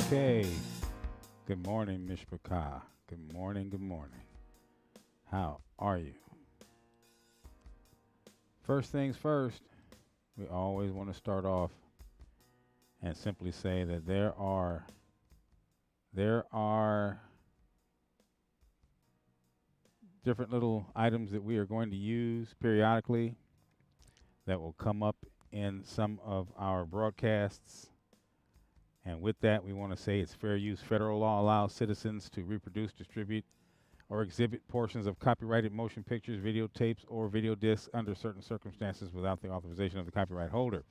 Okay. Good morning, Mishpachah. Good morning. Good morning. How are you? First things first, we always want to start off and simply say that there are different little items that we are going to use periodically that will come up in some of our broadcasts. And with that, we want to say it's fair use. Federal law allows citizens to reproduce, distribute, or exhibit portions of copyrighted motion pictures, videotapes, or video discs under certain circumstances without the authorization of the copyright holder.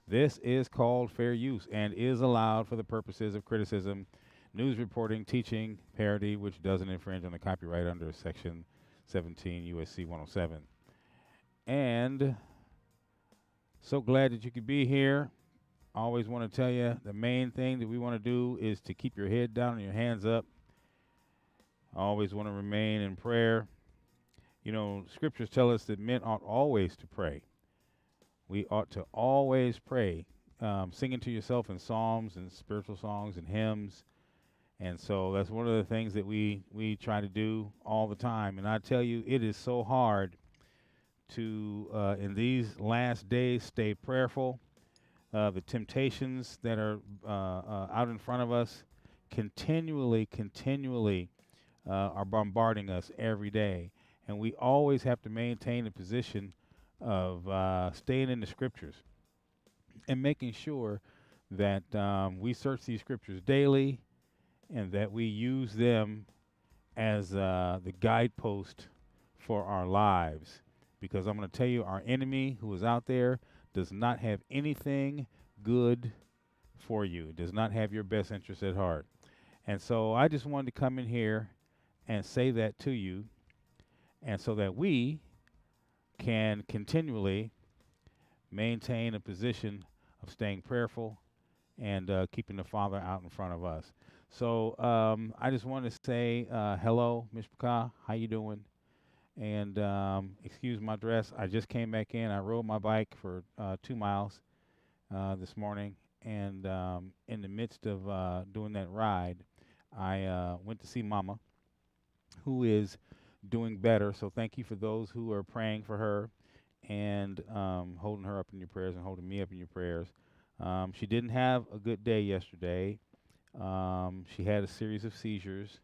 This is called fair use and is allowed for the purposes of criticism, news reporting, teaching, parody, which doesn't infringe on the copyright under Section 17 USC 107. And so glad that you could be here. I always want to tell you the main thing that we want to do is to keep your head down and your hands up. I always want to remain in prayer. You know, scriptures tell us that men ought always to pray. We ought to always pray, singing to yourself in psalms and spiritual songs and hymns. And so that's one of the things that we try to do all the time. And I tell you, it is so hard to, in these last days, stay prayerful. The temptations that are out in front of us continually are bombarding us every day. And we always have to maintain a position of staying in the scriptures and making sure that we search these scriptures daily and that we use them as the guidepost for our lives. Because I'm going to tell you, our enemy who is out there does not have anything good for you. It does not have your best interest at heart. And so I just wanted to come in here and say that to you, and so that we can continually maintain a position of staying prayerful and keeping the Father out in front of us. So I just want to say hello, Mishpachah. How you doing? And excuse my dress. I just came back in. I rode my bike for 2 miles this morning, and in the midst of doing that ride, I went to see Mama, who is doing better. So thank you for those who are praying for her and holding her up in your prayers and holding me up in your prayers. She didn't have a good day yesterday. She had a series of seizures,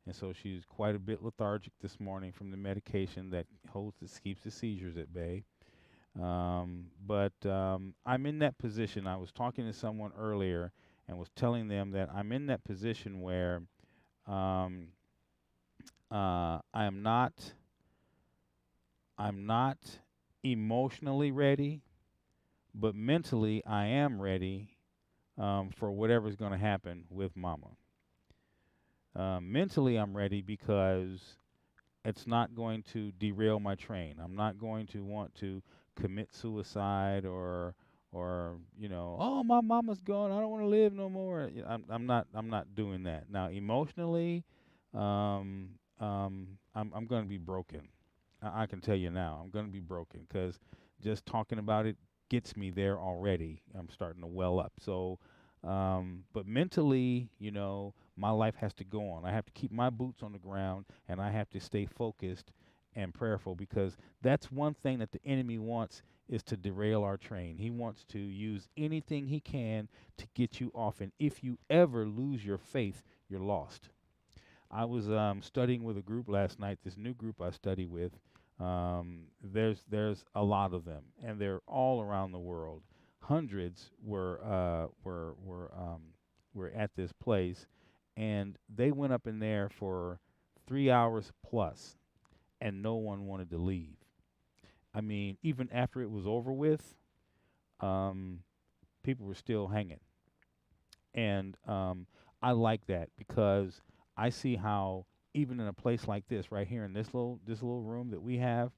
and so she's quite a bit lethargic this morning from the medication that keeps the seizures at bay. But I'm in that position. I was talking to someone earlier and was telling them that I'm in that position where um, I'm not emotionally ready, but mentally I am ready for whatever's going to happen with Mama. Mentally I'm ready because it's not going to derail my train. I'm not going to want to commit suicide or oh, my mama's gone, I don't want to live no more. I'm not doing that. Now emotionally, I'm going to be broken. I can tell you now, I'm going to be broken because just talking about it gets me there already. I'm starting to well up. So, but mentally, my life has to go on. I have to keep my boots on the ground and I have to stay focused and prayerful because that's one thing that the enemy wants is to derail our train. He wants to use anything he can to get you off. And if you ever lose your faith, you're lost. I was studying with a group last night. This new group I study with. There's a lot of them, and they're all around the world. Hundreds were at this place, and they went up in there for 3 hours plus, and no one wanted to leave. I mean, even after it was over with, um, people were still hanging. And I like that because I see how even in a place like this, right here in this little room that we have,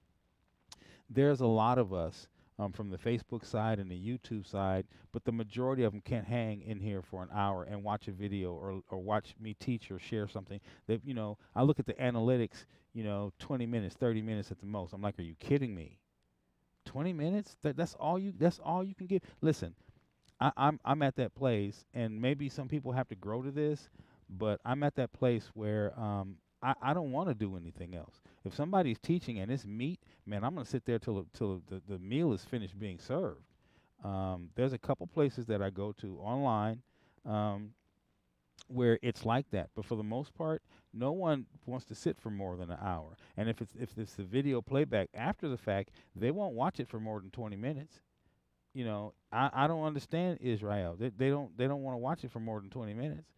there's a lot of us from the Facebook side and the YouTube side, but the majority of them can't hang in here for an hour and watch a video or watch me teach or share something. I look at the analytics, 20 minutes, 30 minutes at the most. I'm like, are you kidding me? 20 minutes? That's all you can give. Listen, I'm at that place, and maybe some people have to grow to this, but I'm at that place where I don't want to do anything else. If somebody's teaching and it's meat, man, I'm gonna sit there till the meal is finished being served. There's a couple places that I go to online um, where it's like that, but for the most part, no one wants to sit for more than an hour. And if it's the video playback after the fact, they won't watch it for more than 20 minutes. I don't understand Israel. They don't want to watch it for more than 20 minutes.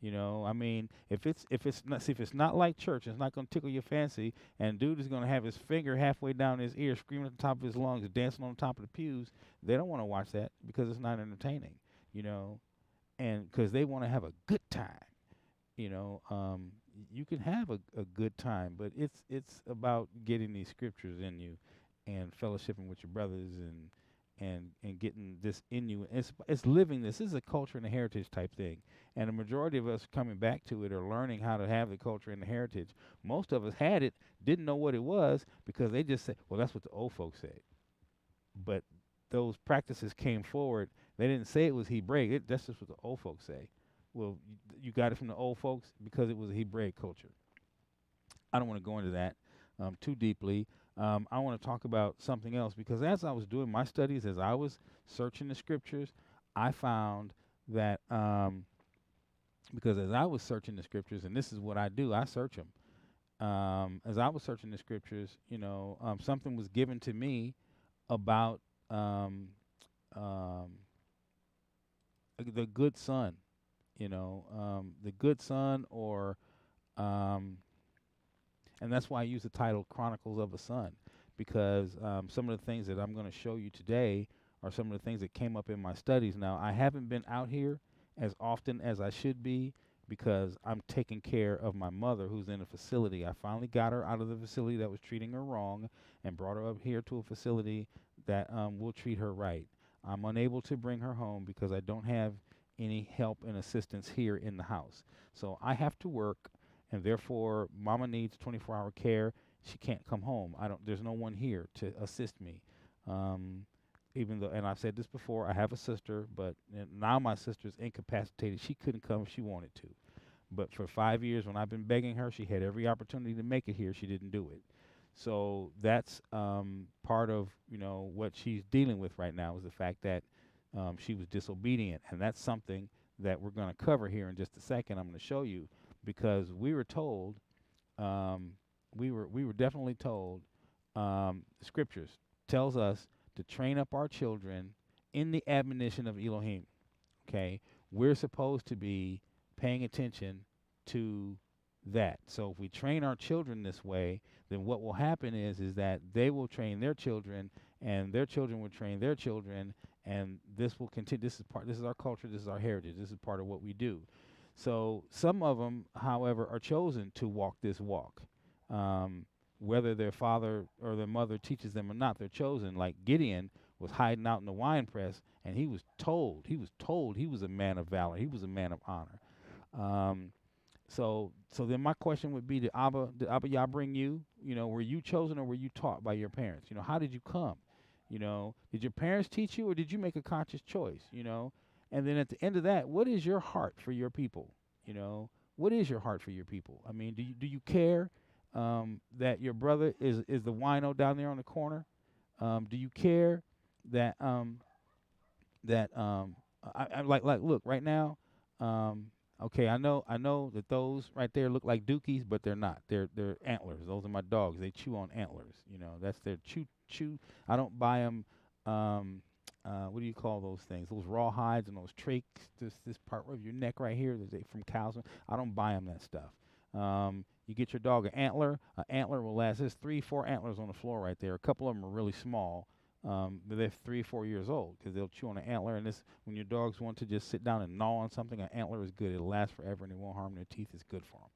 I mean, if it's not, see, if it's not like church, it's not going to tickle your fancy, and dude is going to have his finger halfway down his ear, screaming at the top of his lungs, dancing on the top of the pews. They don't want to watch that because it's not entertaining. You know, and because they want to have a good time. you know um you can have a good time, but it's about getting these scriptures in you and fellowshipping with your brothers and getting this in you. It's living this. This is a culture and a heritage type thing, and the majority of us coming back to it are learning how to have the culture and the heritage. Most of us had it, didn't know what it was, because they just said, well, that's what the old folks said. But those practices came forward. They didn't say it was Hebraic. That's just what the old folks say. Well, you got it from the old folks because it was a Hebraic culture. I don't want to go into that too deeply. I want to talk about something else, because as I was doing my studies, as I was searching the scriptures, I found that because as I was searching the scriptures, and this is what I do, I search them. As I was searching the scriptures, something was given to me about um, um, the good son. The good son, or um, and that's why I use the title Chronicles of a Son, because some of the things that I'm going to show you today are some of the things that came up in my studies. Now, I haven't been out here as often as I should be because I'm taking care of my mother, who's in a facility. I finally got her out of the facility that was treating her wrong and brought her up here to a facility that will treat her right. I'm unable to bring her home because I don't have any help and assistance here in the house. So I have to work, and therefore mama needs 24-hour care. She can't come home. There's no one here to assist me. Um, Even though, and I've said this before, I have a sister, but now my sister's incapacitated. She couldn't come if she wanted to. But for 5 years, when I've been begging her, she had every opportunity to make it here. She didn't do it. So that's part of what she's dealing with right now, is the fact that she was disobedient, and that's something that we're going to cover here in just a second. I'm going to show you, because we were told, we were definitely told, the scriptures tells us to train up our children in the admonition of Elohim. Okay, we're supposed to be paying attention to that. So if we train our children this way, then what will happen is that they will train their children, and their children will train their children, and this will continue. This is our culture. This is our heritage. This is part of what we do. So some of them, however, are chosen to walk this walk. Whether their father or their mother teaches them or not, they're chosen. Like Gideon was hiding out in the wine press, and he was told he was a man of valor. He was a man of honor. So then my question would be, did Abba Yah bring you? Were you chosen, or were you taught by your parents? How did you come? Did your parents teach you, or did you make a conscious choice? And then at the end of that, what is your heart for your people? What is your heart for your people? I mean, do you care that your brother is the wino down there on the corner? Do you care that I like look right now? Okay, I know that those right there look like dookies, but they're not. They're antlers. Those are my dogs. They chew on antlers. That's their chew. I don't buy them. What do you call those things? Those raw hides and those trachs. This part of your neck right here, that they from cows. I don't buy them that stuff. You get your dog an antler. An antler will last. There's 3-4 antlers on the floor right there. A couple of them are really small. But they're 3-4 years old, because they'll chew on an antler. And when your dogs want to just sit down and gnaw on something, an antler is good. It'll last forever, and it won't harm their teeth. It's good for them.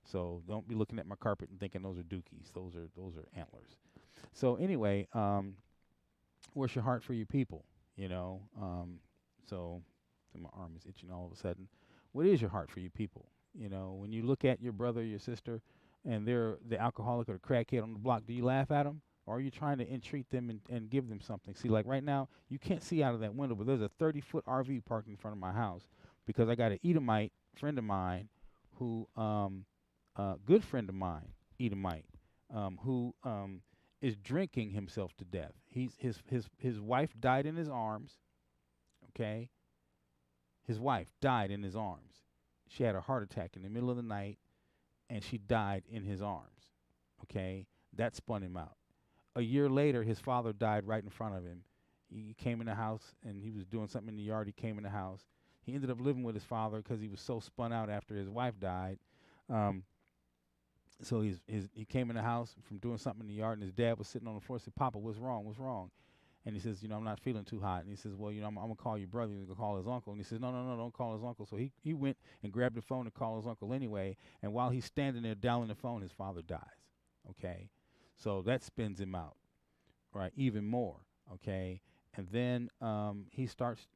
So don't be looking at my carpet and thinking those are dookies. Those are antlers. So anyway, what's your heart for your people? So my arm is itching all of a sudden. What is your heart for your people? When you look at your brother or your sister, and they're the alcoholic or the crackhead on the block, do you laugh at them? Or are you trying to entreat them and give them something? See, like right now, you can't see out of that window, but there's a 30-foot RV parked in front of my house because I got an Edomite friend of mine who, good friend of mine, Edomite, who is drinking himself to death. His wife died in his arms, okay? His wife died in his arms. She had a heart attack in the middle of the night, and she died in his arms, okay? That spun him out. A year later, his father died right in front of him. He came in the house, and he was doing something in the yard. He came in the house. He ended up living with his father because he was so spun out after his wife died. So he came in the house from doing something in the yard, and his dad was sitting on the floor and said, Papa, what's wrong? What's wrong? And he says, I'm not feeling too hot. And he says, well, I'm going to call your brother. He's going to call his uncle. And he says, no, don't call his uncle. So he went and grabbed the phone to call his uncle anyway. And while he's standing there dialing the phone, his father dies. Okay? So that spins him out, right, even more. Okay? And then he starts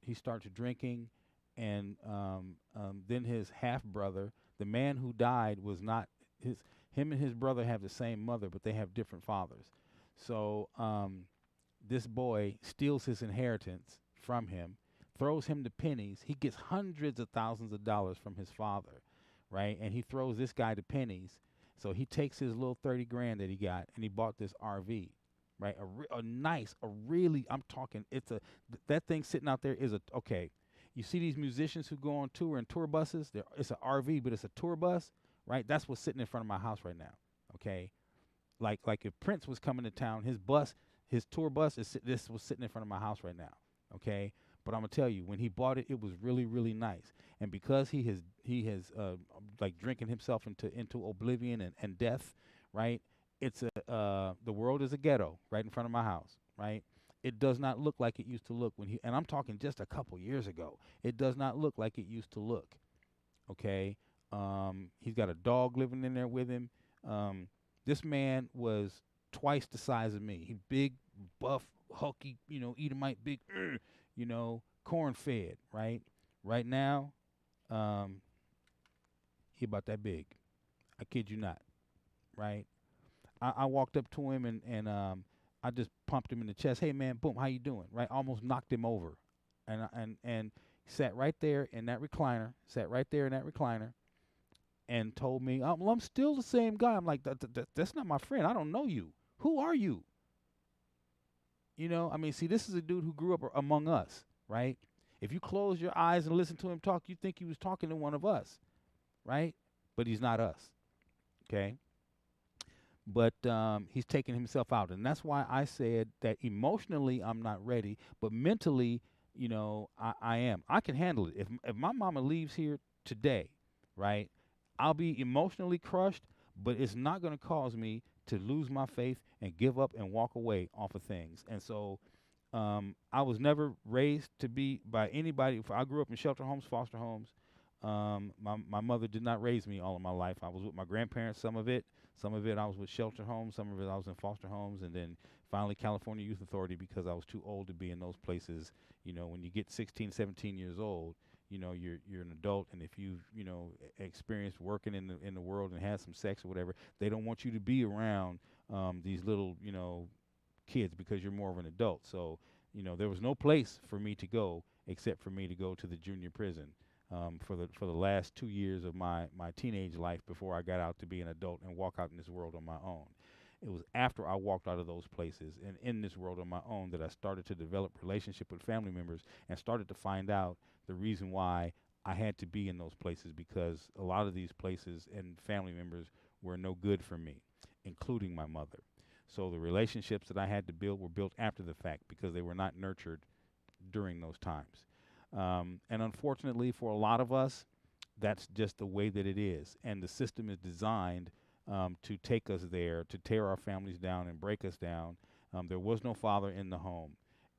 drinking. And then his half-brother, the man who died was not him and his brother have the same mother, but they have different fathers. So this boy steals his inheritance from him, throws him to pennies. He gets hundreds of thousands of dollars from his father, right? And he throws this guy to pennies. So he takes his little 30 grand that he got, and he bought this RV, right? I'm talking, that thing sitting out there is okay. You see these musicians who go on tour in tour buses? It's an RV, but it's a tour bus, right? That's what's sitting in front of my house right now, okay? Like if Prince was coming to town, his tour bus this was sitting in front of my house right now, okay? But I'm gonna tell you, when he bought it, it was really, really nice. And because he has like drinking himself into oblivion and death, right? It's the world is a ghetto right in front of my house, right? It does not look like it used to look and I'm talking just a couple years ago. It does not look like it used to look, okay? He's got a dog living in there with him. This man was twice the size of me. He big, buff, hulky, Edomite, big, corn fed, right? Right now, he about that big. I kid you not, right? I walked up to him and I just pumped him in the chest. Hey man, boom, how you doing? Right? Almost knocked him over, and sat right there in that recliner. And told me, well, I'm still the same guy. I'm like, that's not my friend. I don't know you. Who are you? See, this is a dude who grew up among us, right? If you close your eyes and listen to him talk, you think he was talking to one of us, right? But he's not us, okay? But he's taking himself out. And that's why I said that emotionally I'm not ready, but mentally, I am. I can handle it. If my mama leaves here today, right, I'll be emotionally crushed, but it's not going to cause me to lose my faith and give up and walk away off of things. And so I was never raised to be by anybody. I grew up in shelter homes, foster homes. My mother did not raise me all of my life. I was with my grandparents, some of it I was with shelter homes, some of it I was in foster homes, and then finally California Youth Authority because I was too old to be in those places. When you get 16, 17 years old, you're an adult, and if you've experienced working in the world and had some sex or whatever, they don't want you to be around these little kids because you're more of an adult. So there was no place for me to go except for me to go to the junior prison for the last 2 years of my teenage life before I got out to be an adult and walk out in this world on my own. It was after I walked out of those places and in this world on my own that I started to develop relationship with family members and started to find out the reason why I had to be in those places, because a lot of these places and family members were no good for me, including my mother. So the relationships that I had to build were built after the fact because they were not nurtured during those times. And unfortunately for a lot of us, that's just the way that it is. And the system is designed to take us there, to tear our families down and break us down. There was no father in the home.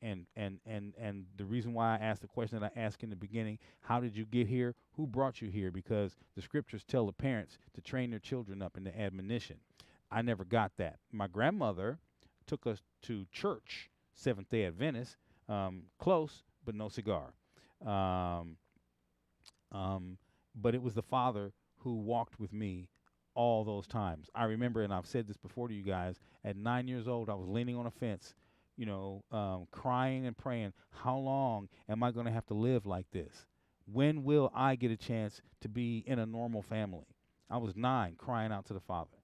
And the reason why I asked the question that I asked in the beginning, how did you get here? Who brought you here? Because the scriptures tell the parents to train their children up in the admonition. I never got that. My grandmother took us to church, Seventh-day Adventist, close, but no cigar. But it was the father who walked with me all those times. I remember, and I've said this before to you guys, at 9 years old, I was leaning on a fence, crying and praying, how long am I going to have to live like this? When will I get a chance to be in a normal family? I was 9, crying out to the Father.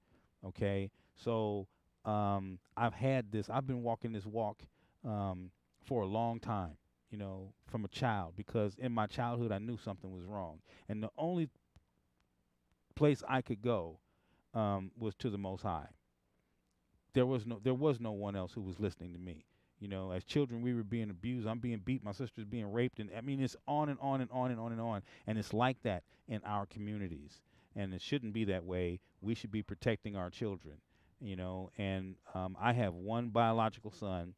Okay, so I've been walking this walk for a long time, from a child, because in my childhood I knew something was wrong, and the only place I could go was to the Most High. There was no one else who was listening to me. As children, we were being abused. I'm being beat. My sister's being raped, and I mean, it's on and on and on and on and on. And it's like that in our communities, and it shouldn't be that way. We should be protecting our children, And I have one biological son,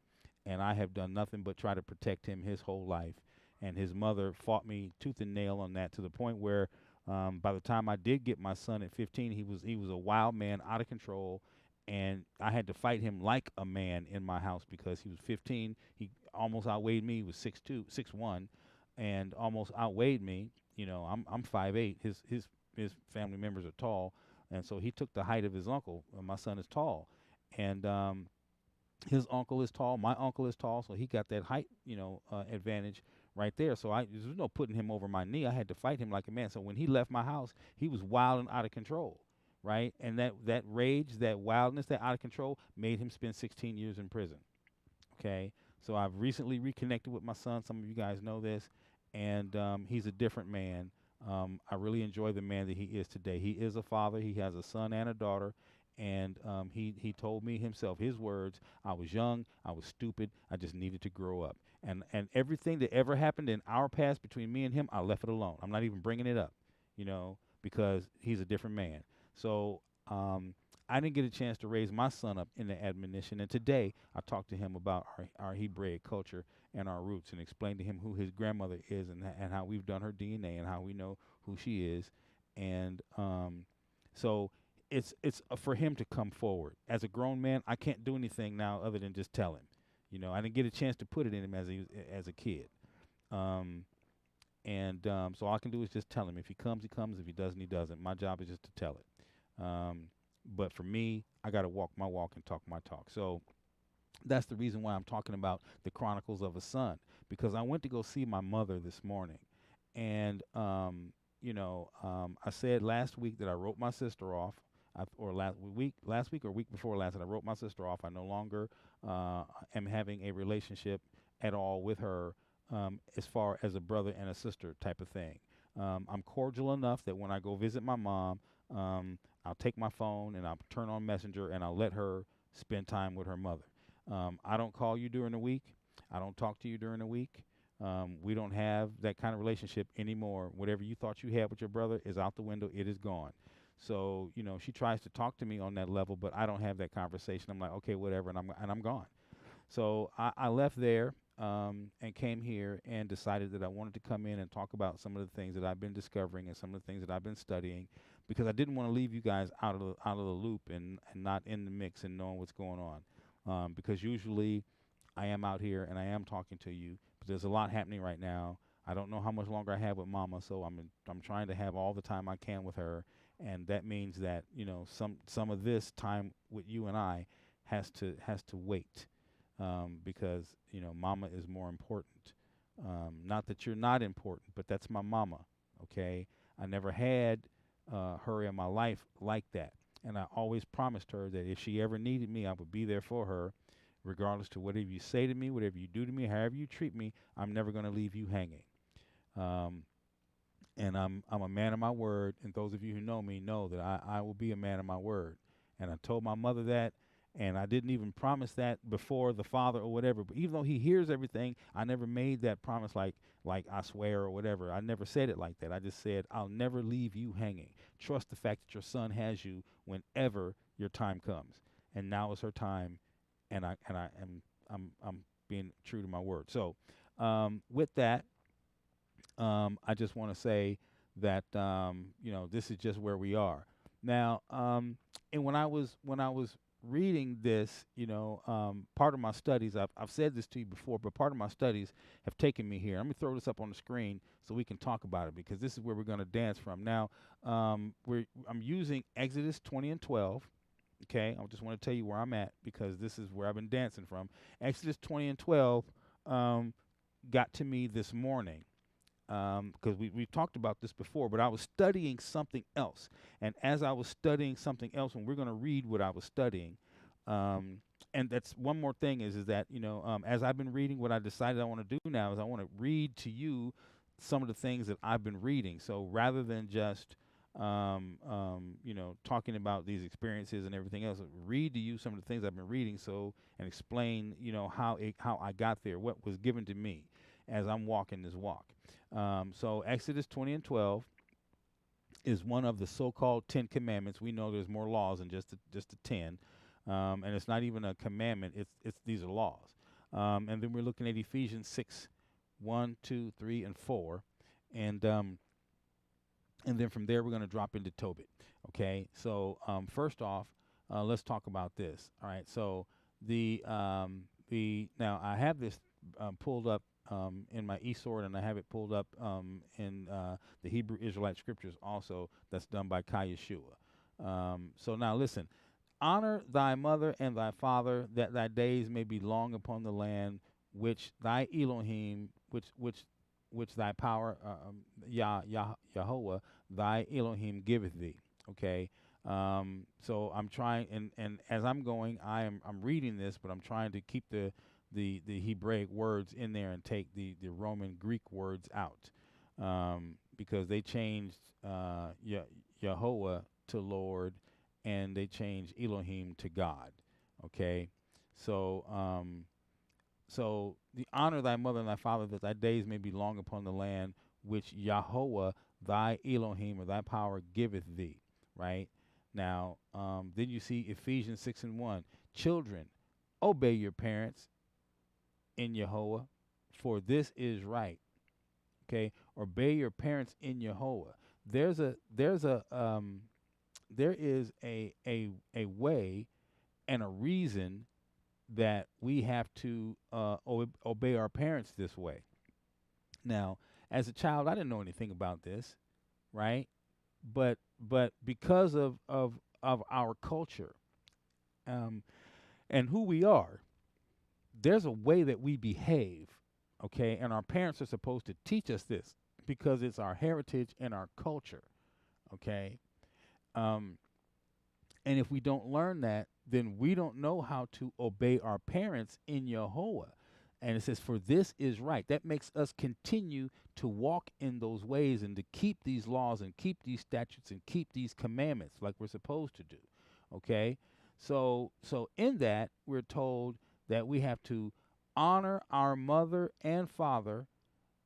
and I have done nothing but try to protect him his whole life. And his mother fought me tooth and nail on that, to the point where by the time I did get my son at 15, he was a wild man, out of control, and I had to fight him like a man in my house because he was 15. He almost outweighed me. He was 6'2", 6'1", and almost outweighed me. I'm 5'8". His family members are tall, and so he took the height of his uncle. My son is tall, and his uncle is tall. My uncle is tall, so he got that height, advantage right there. So there's no putting him over my knee. I had to fight him like a man. So when he left my house, he was wild and out of control, right? And that rage, that wildness, that out of control made him spend 16 years in prison. Okay, so I've recently reconnected with my son. Some of you guys know this, and he's a different man. I really enjoy the man that he is today. He is a father. He has a son and a daughter, and he told me himself, his words: "I was young, I was stupid, I just needed to grow up." And everything that ever happened in our past between me and him, I left it alone. I'm not even bringing it up, because he's a different man. So I didn't get a chance to raise my son up in the admonition. And today I talked to him about our Hebraic culture and our roots, and explained to him who his grandmother is, and how we've done her DNA, and how we know who she is. And so it's for him to come forward. As a grown man, I can't do anything now other than just tell him. I didn't get a chance to put it in him as a kid. So all I can do is just tell him. If he comes, he comes. If he doesn't, he doesn't. My job is just to tell it. But for me, I got to walk my walk and talk my talk. So that's the reason why I'm talking about the Chronicles of a Son, because I went to go see my mother this morning. And, I said last week that I wrote my sister off, or last week or week before last, that I wrote my sister off. I no longer am having a relationship at all with her, as far as a brother and a sister type of thing. I'm cordial enough that when I go visit my mom, I'll take my phone and I'll turn on Messenger, and I'll let her spend time with her mother. I don't call you during the week. I don't talk to you during the week. We don't have that kind of relationship anymore. Whatever you thought you had with your brother is out the window. It is gone. So, she tries to talk to me on that level, but I don't have that conversation. I'm like, okay, whatever, and I'm gone. So I left there and came here and decided that I wanted to come in and talk about some of the things that I've been discovering and some of the things that I've been studying, because I didn't want to leave you guys out of the loop and not in the mix and knowing what's going on. Because usually I am out here and I am talking to you, but there's a lot happening right now. I don't know how much longer I have with Mama, so I'm trying to have all the time I can with her, and that means that some of this time with you and I has to wait, because Mama is more important. Not that you're not important, but that's my Mama. Okay, I never had her in my life like that, and I always promised her that if she ever needed me, I would be there for her, regardless to whatever you say to me, whatever you do to me, however you treat me. I'm never going to leave you hanging. And I'm a man of my word, and those of you who know me know that I will be a man of my word. And I told my mother that, and I didn't even promise that before the Father or whatever. But even though He hears everything, I never made that promise like I swear or whatever. I never said it like that. I just said, I'll never leave you hanging. Trust the fact that your son has you whenever your time comes. And now is her time, and I'm being true to my word. So with that, I just want to say that this is just where we are now. And when I was reading this, part of my studies, I've said this to you before, but part of my studies have taken me here. Let me throw this up on the screen so we can talk about it, because this is where we're going to dance from. Now, I'm using Exodus 20 and 12. Okay, I just want to tell you where I'm at, because this is where I've been dancing from. Exodus 20 and 12 got to me this morning, because we've talked about this before, but I was studying something else. And as I was studying something else, and we're going to read what I was studying, and that's one more thing is that, as I've been reading, what I decided I want to do now is I want to read to you some of the things that I've been reading. So rather than just, talking about these experiences and everything else, read to you some of the things I've been reading, and explain, how I got there, what was given to me as I'm walking this walk. So Exodus 20 and 12 is one of the so-called 10 commandments. We know there's more laws than just the 10, and it's not even a commandment. It's these are laws. And then we're looking at Ephesians 6, 1, 2, 3, and 4, and then from there we're going to drop into Tobit. Okay, so first off, let's talk about this. All right, so now I have this pulled up in my eSword, and I have it pulled up in the Hebrew Israelite Scriptures also. That's done by Kai Yeshua. So now listen, honor thy mother and thy father, that thy days may be long upon the land which thy Elohim, which thy power, Yahweh, thy Elohim giveth thee. Okay. So I'm trying, and as I'm going, I'm reading this, but I'm trying to keep the Hebraic words in there and take the Roman Greek words out, because they changed Yahweh to Lord, and they changed Elohim to God. Okay, so so the honor thy mother and thy father, that thy days may be long upon the land which Yahweh thy Elohim, or thy power, giveth thee. Right now, then you see Ephesians 6 and 1. Children, obey your parents in Yahweh, for this is right. Okay, obey your parents in Yahweh. There is a way and a reason that we have to obey our parents this way. Now, as a child, I didn't know anything about this, right? But because of our culture, and who we are, there's a way that we behave, okay? And our parents are supposed to teach us this, because it's our heritage and our culture, okay? And if we don't learn that, then we don't know how to obey our parents in Yahweh. And it says, for this is right. That makes us continue to walk in those ways, and to keep these laws, and keep these statutes, and keep these commandments like we're supposed to do, okay? So in that, we're told that we have to honor our mother and father,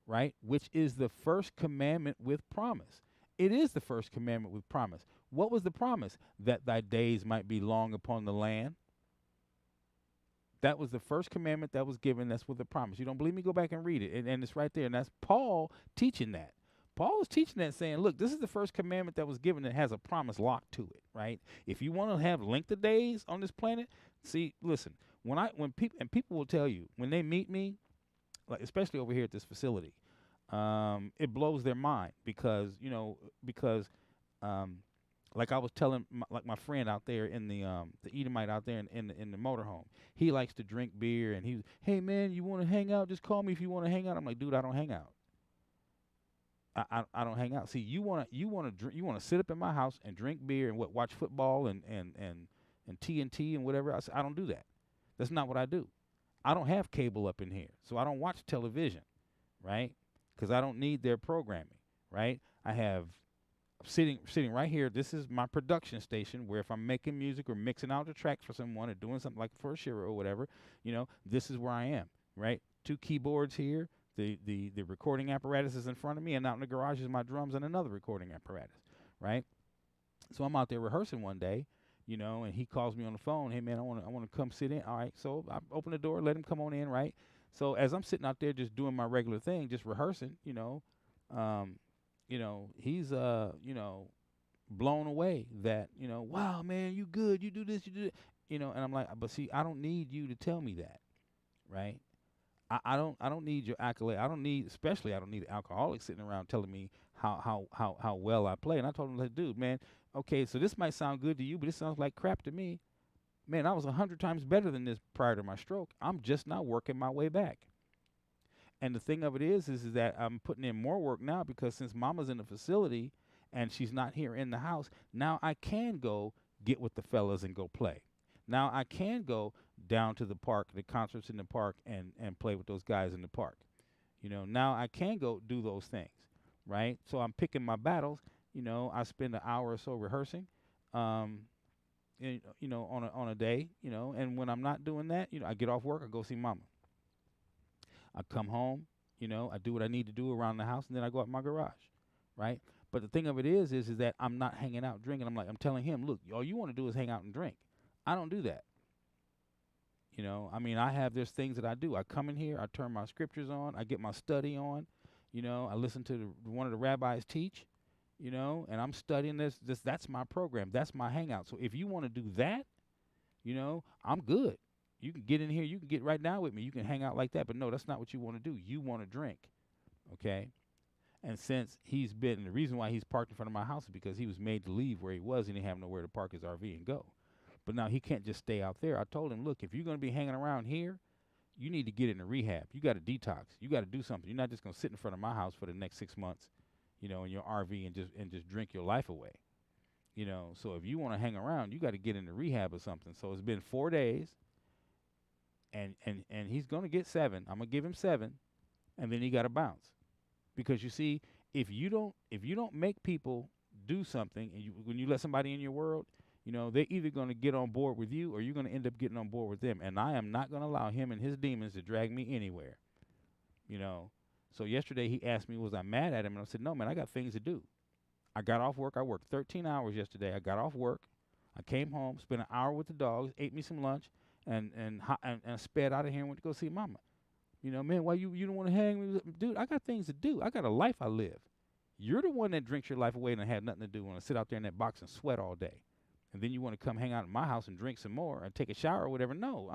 right? Which is the first commandment with promise. It is the first commandment with promise. What was the promise? That thy days might be long upon the land. That was the first commandment that was given. That's with the promise. You don't believe me? Go back and read it. And it's right there. And that's Paul teaching that. Paul is teaching that, saying, look, this is the first commandment that was given that has a promise locked to it, right? If you want to have length of days on this planet, see, listen, when people will tell you, when they meet me, like especially over here at this facility, it blows their mind, because like I was telling my friend out there in the Edomite out there in the motorhome, he likes to drink beer, and hey man, you want to hang out? Just call me if you want to hang out. I'm like, dude, I don't hang out. I don't hang out. See, you want to sit up in my house and drink beer and watch football and TNT and whatever else. I don't do that. That's not what I do. I don't have cable up in here, so I don't watch television, right? Because I don't need their programming, right? I have sitting right here. This is my production station, where if I'm making music or mixing out the tracks for someone, or doing something like for a Shira or whatever, this is where I am, right? 2 keyboards here. The recording apparatus is in front of me, and out in the garage is my drums and another recording apparatus, right? So I'm out there rehearsing one day, and he calls me on the phone. Hey man, I want to come sit in. All right, so I open the door, let him come on in, right? So as I'm sitting out there just doing my regular thing, just rehearsing, he's blown away that, wow man, you good, you do this, you do that. And I'm like, but see, I don't need you to tell me that, right? I don't need your accolade. I don't need an alcoholic sitting around telling me how well I play. And I told him, like, dude, man, okay, so this might sound good to you, but it sounds like crap to me. Man, I was 100 times better than this prior to my stroke. I'm just not working my way back. And the thing of it is that I'm putting in more work now because since Mama's in the facility and she's not here in the house, now I can go get with the fellas and go play. Now I can go down to the park, the concerts in the park, and play with those guys in the park. Now I can go do those things, right? So I'm picking my battles. I spend an hour or so rehearsing, on a day, and when I'm not doing that, I get off work, I go see Mama. I come home, I do what I need to do around the house, and then I go out my garage, right? But the thing of it is that I'm not hanging out drinking. I'm telling him, look, all you want to do is hang out and drink. I don't do that. There's things that I do. I come in here, I turn my scriptures on, I get my study on, I listen to one of the rabbis teach, and I'm studying this. That's my program. That's my hangout. So if you want to do that, I'm good. You can get in here. You can get right now with me. You can hang out like that. But no, that's not what you want to do. You want to drink, okay? And since the reason why he's parked in front of my house is because he was made to leave where he was and he didn't have nowhere to park his RV and go. But now he can't just stay out there. I told him, look, if you're going to be hanging around here, you need to get into rehab. You got to detox. You got to do something. You're not just going to sit in front of my house for the next 6 months, in your RV and just drink your life away. So if you want to hang around, you got to get into rehab or something. So it's been 4 days. And he's going to get 7. I'm going to give him 7, and then he got to bounce. Because you see, if you don't make people do something, and when you let somebody in your world, they're either going to get on board with you or you're going to end up getting on board with them. And I am not going to allow him and his demons to drag me anywhere. So yesterday he asked me, was I mad at him? And I said, no, man, I got things to do. I got off work. I worked 13 hours yesterday. I got off work. I came home, spent an hour with the dogs, ate me some lunch, and sped out of here and went to go see Mama. Man, why you don't want to hang with me? Dude, I got things to do. I got a life I live. You're the one that drinks your life away and had nothing to do. Want to sit out there in that box and sweat all day. And then you want to come hang out in my house and drink some more and take a shower or whatever. No,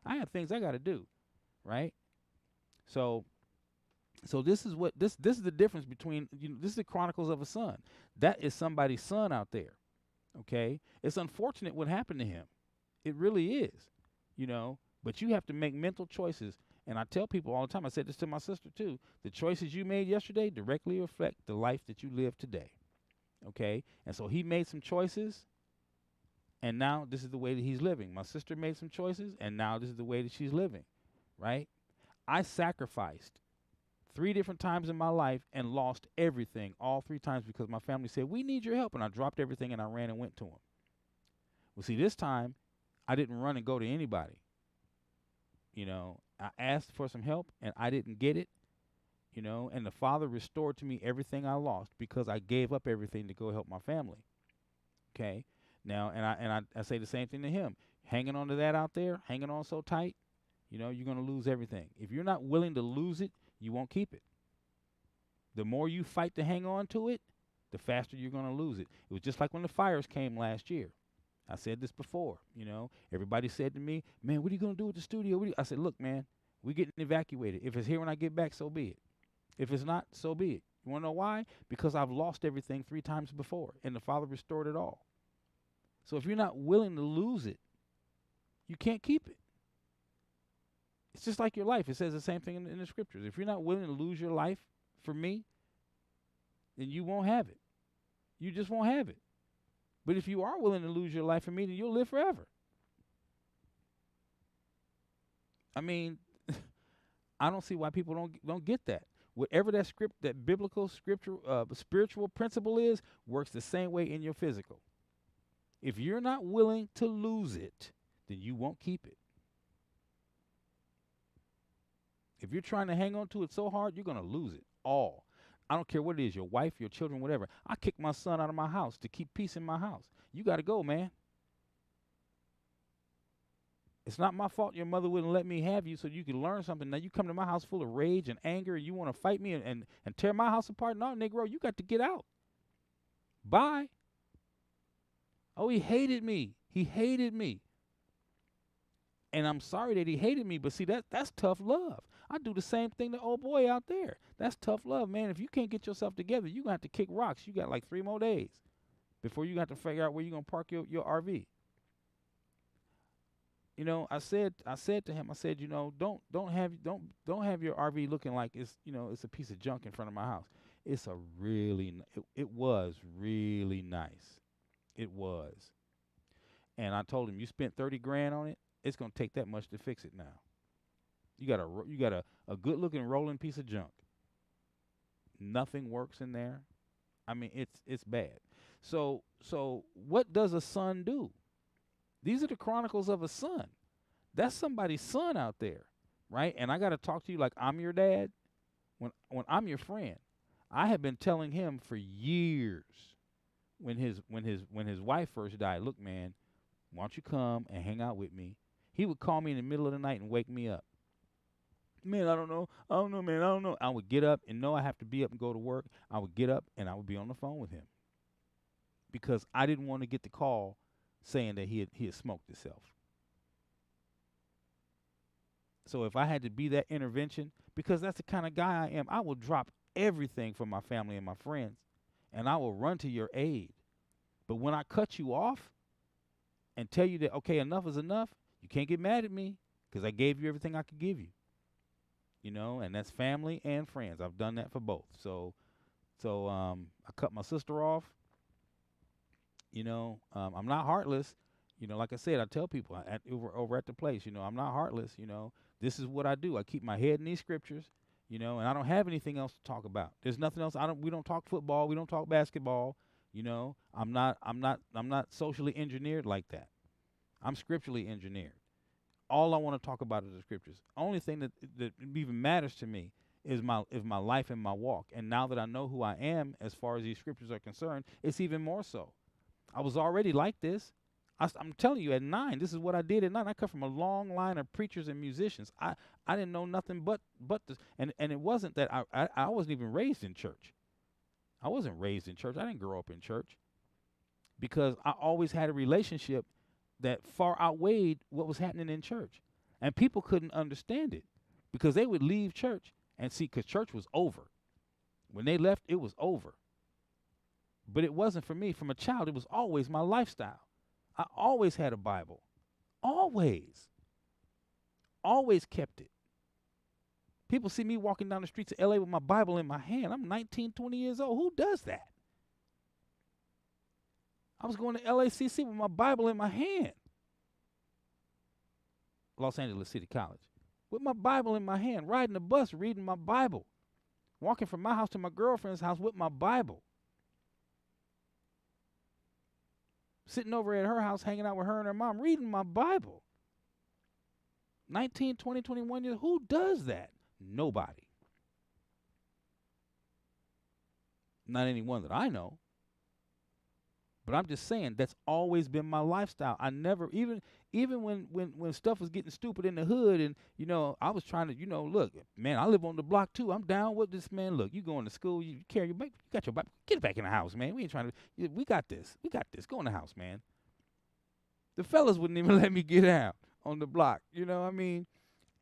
I have things I got to do, right? So this is the difference between, this is the Chronicles of a Son. That is somebody's son out there, okay? It's unfortunate what happened to him. It really is, but you have to make mental choices. And I tell people all the time, I said this to my sister too, the choices you made yesterday directly reflect the life that you live today, okay? And so he made some choices, and now this is the way that he's living. My sister made some choices, and now this is the way that she's living, right? I sacrificed 3 different times in my life and lost everything all 3 times because my family said, we need your help. And I dropped everything and I ran and went to him. Well, see, this time I didn't run and go to anybody. I asked for some help and I didn't get it, and the Father restored to me everything I lost because I gave up everything to go help my family. Okay. Now, and I say the same thing to him. Hanging on to that out there, hanging on so tight, you're going to lose everything. If you're not willing to lose it, you won't keep it. The more you fight to hang on to it, the faster you're going to lose it. It was just like when the fires came last year. I said this before, everybody said to me, man, what are you going to do with the studio? I said, look, man, we're getting evacuated. If it's here when I get back, so be it. If it's not, so be it. You want to know why? Because I've lost everything 3 times before, and the Father restored it all. So if you're not willing to lose it, you can't keep it. It's just like your life. It says the same thing in the scriptures. If you're not willing to lose your life for me, then you won't have it. You just won't have it. But if you are willing to lose your life for me, then you'll live forever. I mean, I don't see why people don't get that. Whatever that biblical scripture, spiritual principle is, works the same way in your physical. If you're not willing to lose it, then you won't keep it. If you're trying to hang on to it so hard, you're going to lose it all. I don't care what it is, your wife, your children, whatever. I kicked my son out of my house to keep peace in my house. You got to go, man. It's not my fault your mother wouldn't let me have you so you could learn something. Now you come to my house full of rage and anger and you want to fight me and tear my house apart. No, Negro, you got to get out. Bye. Oh, he hated me. He hated me. And I'm sorry that he hated me, but see, that's tough love. I do the same thing to old boy out there. That's tough love, man. If you can't get yourself together, you're gonna have to kick rocks. You got like 3 more days before you got to figure out where you're gonna park your RV. I said to him, I said, don't have your RV looking like it's a piece of junk in front of my house. It's a it was really nice. It was. And I told him, you spent 30 grand on it. It's gonna take that much to fix it now. You got a good looking rolling piece of junk. Nothing works in there. I mean, it's bad. So what does a son do? These are the chronicles of a son. That's somebody's son out there, right? And I got to talk to you like I'm your dad. When I'm your friend, I have been telling him for years when his wife first died, look, man, why don't you come and hang out with me? He would call me in the middle of the night and wake me up. Man, I don't know, man, I don't know. I would get up and know I have to be up and go to work. I would get up and I would be on the phone with him because I didn't want to get the call saying that he had smoked himself. So if I had to be that intervention, because that's the kind of guy I am, I will drop everything for my family and my friends, and I will run to your aid. But when I cut you off and tell you that, okay, enough is enough, you can't get mad at me because I gave you everything I could give you. And that's family and friends. I've done that for both. So I cut my sister off. I'm not heartless. Like I said, I tell people over at the place, I'm not heartless. This is what I do. I keep my head in these scriptures, and I don't have anything else to talk about. There's nothing else. We don't talk football. We don't talk basketball. I'm not socially engineered like that. I'm scripturally engineered. All I want to talk about is the scriptures. Only thing that even matters to me is my life and my walk. And now that I know who I am as far as these scriptures are concerned, it's even more so. I was already like this. I'm telling you, at 9, this is what I did at 9. I come from a long line of preachers and musicians. I didn't know nothing but this. And it wasn't that I wasn't even raised in church. I wasn't raised in church. I didn't grow up in church because I always had a relationship that far outweighed what was happening in church. And people couldn't understand it because they would leave church and see, because church was over. When they left, it was over. But it wasn't for me. From a child, it was always my lifestyle. I always had a Bible. Always. Always kept it. People see me walking down the streets of LA with my Bible in my hand. I'm 19, 20 years old. Who does that? I was going to LACC with my Bible in my hand. Los Angeles City College. With my Bible in my hand, riding the bus, reading my Bible. Walking from my house to my girlfriend's house with my Bible. Sitting over at her house, hanging out with her and her mom, reading my Bible. 19, 20, 21 years. Who does that? Nobody. Not anyone that I know. But I'm just saying that's always been my lifestyle. I never, even when stuff was getting stupid in the hood and, I was trying to, look, man, I live on the block too. I'm down with this, man. Look, you going to school, you carry your bike, you got your bike, get back in the house, man. We ain't trying to, we got this. Go in the house, man. The fellas wouldn't even let me get out on the block,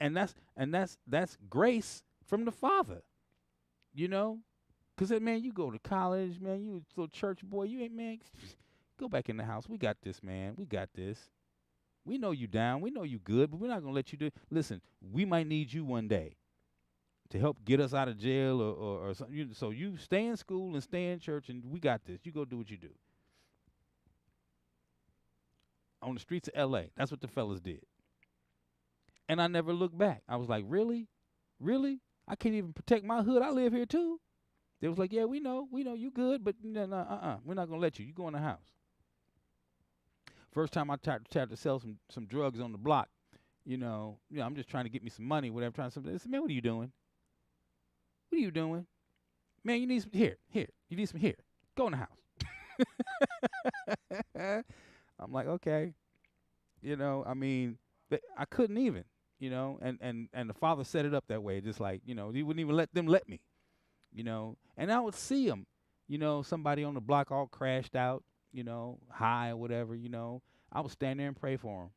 And that's grace from the Father, Because, man, you go to college, man, you a little church boy, you ain't, man, go back in the house. We got this, man. We got this. We know you down. We know you good, but we're not going to let you do. Listen, we might need you one day to help get us out of jail or something. So you stay in school and stay in church, and we got this. You go do what you do. On the streets of L.A., that's what the fellas did. And I never looked back. I was like, really? Really? I can't even protect my hood. I live here, too. They was like, yeah, we know you good, but we're not gonna let you. You go in the house. First time I tried to sell some drugs on the block, I'm just trying to get me some money, whatever. Trying something. I said, man, what are you doing? What are you doing? Man, you need some here. You need some here. Go in the house. I'm like, okay, I couldn't even, and the Father set it up that way, just like, he wouldn't even let me. And I would see them, somebody on the block all crashed out, high or whatever, I would stand there and pray for them.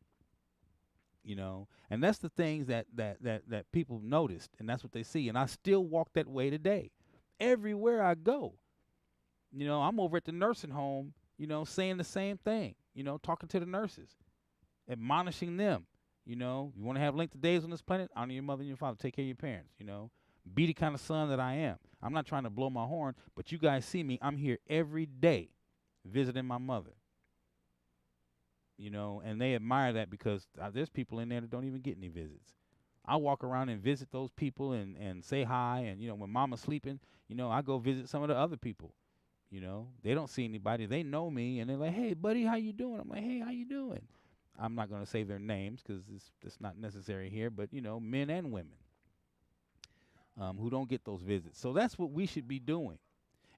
you know. And that's the things that people noticed, and that's what they see. And I still walk that way today. Everywhere I go, you know, I'm over at the nursing home, you know, saying the same thing, you know, talking to the nurses, admonishing them. You know, you want to have length of days on this planet? Honor your mother and your father. Take care of your parents, you know. Be the kind of son that I am. I'm not trying to blow my horn, but you guys see me. I'm here every day visiting my mother, you know, and they admire that because there's people in there that don't even get any visits. I walk around and visit those people and say hi. And, you know, when mama's sleeping, you know, I go visit some of the other people. You know, they don't see anybody. They know me, and they're like, "Hey, buddy, how you doing?" I'm like, "Hey, how you doing?" I'm not going to say their names because it's not necessary here, but, you know, men and women who don't get those visits. So that's what we should be doing.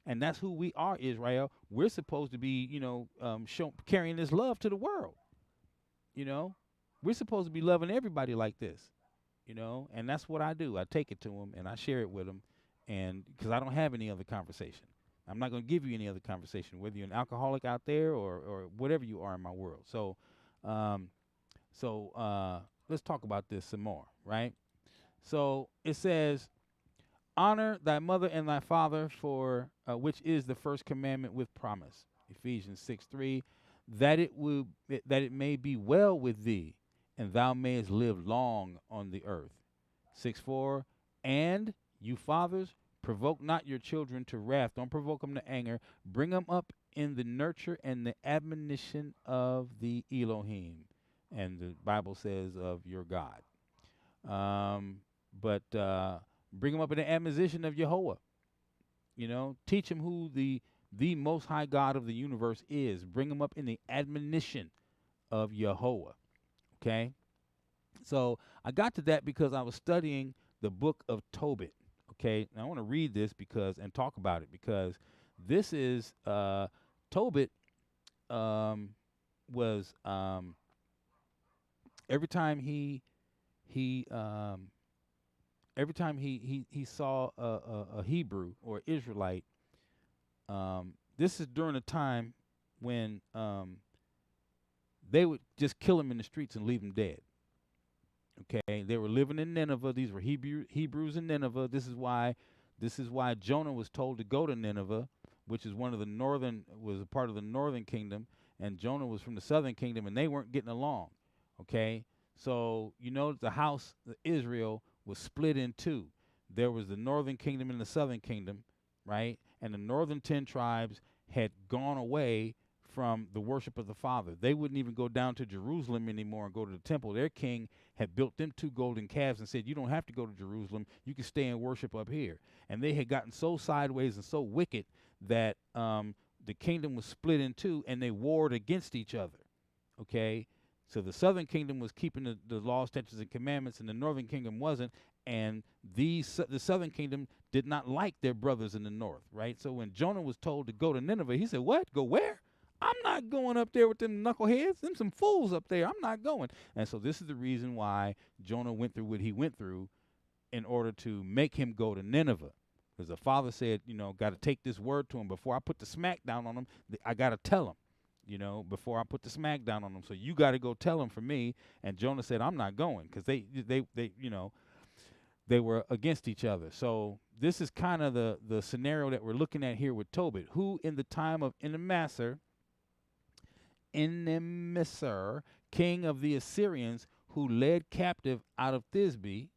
And that's who we are, Israel. We're supposed to be, you know, carrying this love to the world. You know, we're supposed to be loving everybody like this, you know, and that's what I do. I take it to them and I share it with them, and because I don't have any other conversation. I'm not going to give you any other conversation, whether you're an alcoholic out there or whatever you are in my world. So, um, let's talk about this some more, right? So it says, honor thy mother and thy father, for which is the first commandment with promise. Ephesians 6:3, that it may be well with thee, and thou mayest live long on the earth. 6:4, and you fathers, provoke not your children to wrath. Don't provoke them to anger. Bring them up in the nurture and the admonition of the Elohim. And the Bible says of your God. But bring them up in the admonition of Jehovah. You know, teach them who the most high God of the universe is. Bring them up in the admonition of Jehovah. Okay? So I got to that because I was studying the book of Tobit. Okay? And I want to read this and talk about it because this is Tobit was every time he saw a Hebrew or Israelite, this is during a time when they would just kill him in the streets and leave him dead. Okay, they were living in Nineveh. These were Hebrews in Nineveh. This is why Jonah was told to go to Nineveh, which is was a part of the northern kingdom, and Jonah was from the southern kingdom, and they weren't getting along. Okay, so you know the house of Israel was split in two. There was the northern kingdom and the southern kingdom, right? And the northern 10 tribes had gone away from the worship of the Father. They wouldn't even go down to Jerusalem anymore and go to the temple. Their king had built them 2 golden calves and said, you don't have to go to Jerusalem. You can stay and worship up here. And they had gotten so sideways and so wicked that the kingdom was split in two, and they warred against each other. Okay? So the southern kingdom was keeping the laws, statutes, and commandments, and the northern kingdom wasn't. And the southern kingdom did not like their brothers in the north, right? So when Jonah was told to go to Nineveh, he said, what? Go where? I'm not going up there with them knuckleheads. Them some fools up there. I'm not going. And so this is the reason why Jonah went through what he went through in order to make him go to Nineveh. Because the father said, you know, got to take this word to him. Before I put the smack down on him, I got to tell him, you know, before I put the smack down on him. So you got to go tell him for me. And Jonah said, I'm not going, because they you know, they were against each other. So this is kind of the scenario that we're looking at here with Tobit, who in the time of Enemasar, king of the Assyrians, who led captive out of Thisbe,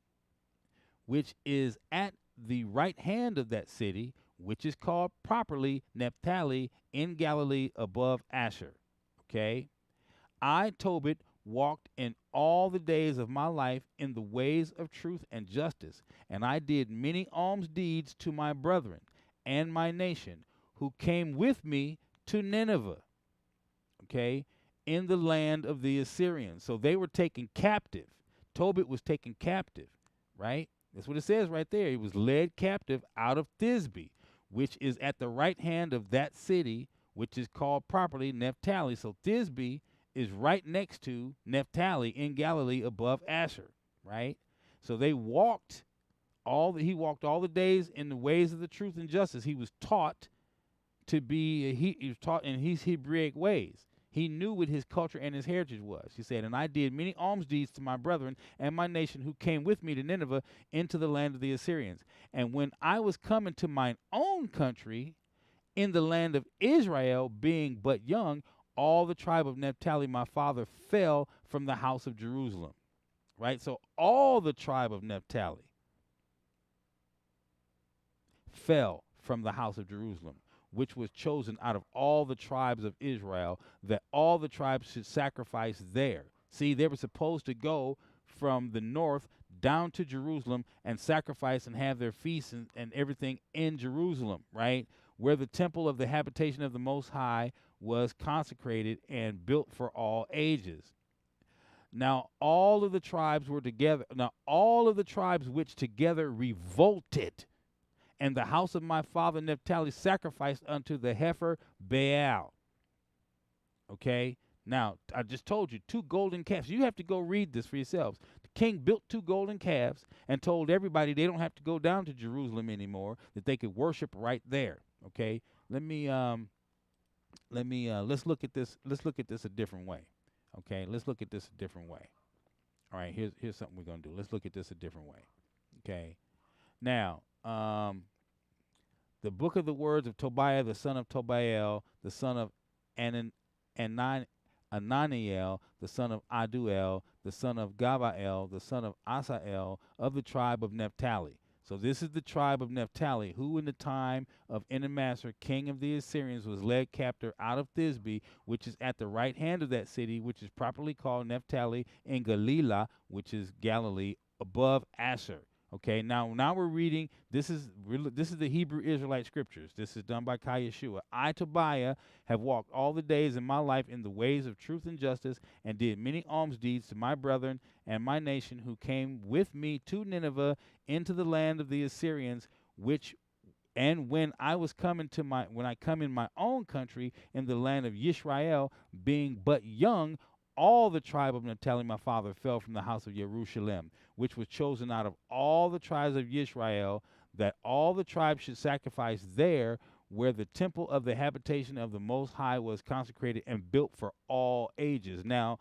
which is at the right hand of that city, which is called properly Naphtali, in Galilee above Asher. Okay? I, Tobit, walked in all the days of my life in the ways of truth and justice, and I did many alms deeds to my brethren and my nation, who came with me to Nineveh. Okay, in the land of the Assyrians. So they were taken captive. Tobit was taken captive, right? That's what it says right there. He was led captive out of Thisbe, which is at the right hand of that city, which is called properly Naphtali. So Thisbe is right next to Naphtali in Galilee above Asher, right? So they walked he walked all the days in the ways of the truth and justice. He was taught to be he was taught in his Hebraic ways. He knew what his culture and his heritage was. He said, and I did many alms deeds to my brethren and my nation who came with me to Nineveh into the land of the Assyrians. And when I was coming to mine own country in the land of Israel, being but young, all the tribe of Naphtali, my father, fell from the house of Jerusalem. Right? So all the tribe of Naphtali fell from the house of Jerusalem, which was chosen out of all the tribes of Israel, that all the tribes should sacrifice there. See, they were supposed to go from the north down to Jerusalem and sacrifice and have their feasts and everything in Jerusalem, right? Where the temple of the habitation of the Most High was consecrated and built for all ages. Now all of the tribes were together. Now all of the tribes which together revolted, and the house of my father Naphtali sacrificed unto the heifer Baal. Okay? Now, I just told you, 2 golden calves. You have to go read this for yourselves. The king built 2 golden calves and told everybody they don't have to go down to Jerusalem anymore, that they could worship right there. Okay? Let's look at this. Let's look at this a different way. Okay? Let's look at this a different way. All right, here's something we're going to do. Let's look at this a different way. Okay? Now, the book of the words of Tobiah, the son of Tobiel, the son of Ananiel, the son of Aduel, the son of Gabael, the son of Asael, of the tribe of Naphtali. So this is the tribe of Naphtali, who in the time of Enamasar, king of the Assyrians, was led captive out of Thisbe, which is at the right hand of that city, which is properly called Naphtali, in Galilah, which is Galilee, above Asher. Okay, now we're reading. This is the Hebrew Israelite scriptures. This is done by Kai Yeshua. I, Tobiah, have walked all the days in my life in the ways of truth and justice, and did many alms deeds to my brethren and my nation who came with me to Nineveh into the land of the Assyrians, and when I come in my own country in the land of Yisrael, being but young, all the tribe of Naphtali, my father, fell from the house of Jerusalem, which was chosen out of all the tribes of Yisrael, that all the tribes should sacrifice there, where the temple of the habitation of the Most High was consecrated and built for all ages. Now,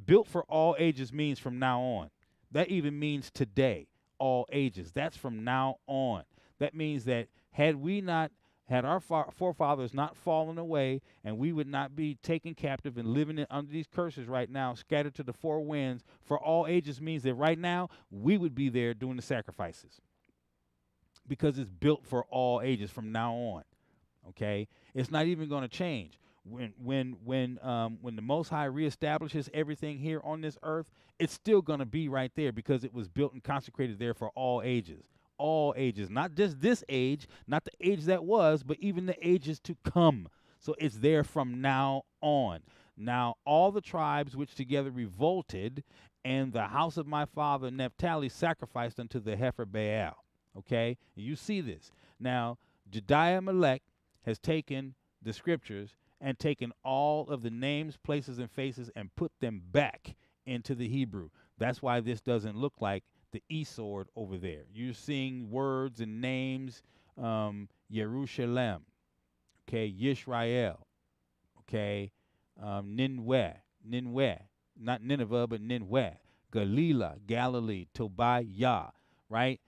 built for all ages means from now on. That even means today, all ages. That's from now on. That means that had our forefathers not fallen away, and we would not be taken captive and living under these curses right now, scattered to the 4 winds, for all ages means that right now we would be there doing the sacrifices, because it's built for all ages from now on. Okay, it's not even going to change. When the Most High reestablishes everything here on this earth, it's still going to be right there, because it was built and consecrated there for all ages. All ages, not just this age, not the age that was, but even the ages to come. So it's there from now on. Now all the tribes which together revolted, and the house of my father Naphtali sacrificed unto the heifer Baal. Okay, you see this. Now Jediah Melech has taken the scriptures and taken all of the names, places, and faces and put them back into the Hebrew. That's why this doesn't look like the E-sword over there. You're seeing words and names, Jerusalem, okay, Yisrael, okay, Ninweh, not Nineveh, but Ninweh, Galilah, Galilee, Tobiah, right?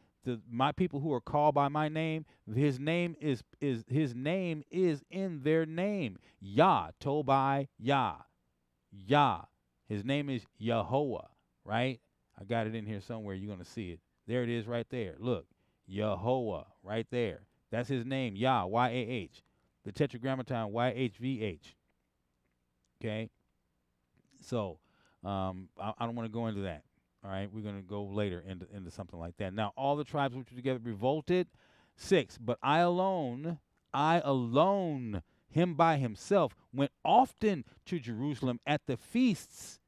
My people who are called by my name, his name is in their name. Yah, Tobiah, Yah. His name is Yehovah, right? I got it in here somewhere. You're going to see it. There it is right there. Look, Yehovah right there. That's his name, Yah, Y-A-H. The Tetragrammaton, Y-H-V-H. Okay? So, I don't want to go into that. All right? We're going to go later into something like that. Now, all the tribes which were together revolted. 6, but I alone, him by himself, went often to Jerusalem at the feasts,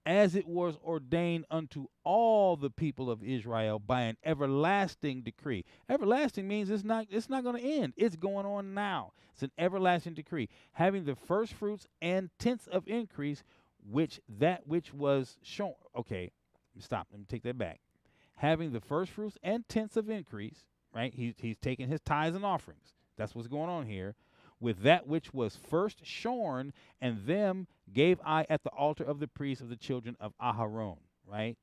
as it was ordained unto all the people of Israel by an everlasting decree. Everlasting means it's not going to end. It's going on now. It's an everlasting decree, having the first fruits and tenths of increase, which was shown. Okay, stop. Let me take that back. Having the first fruits and tenths of increase, right? He's taking his tithes and offerings. That's what's going on here. with that which was first shorn, and them gave I at the altar of the priests of the children of Aharon, right?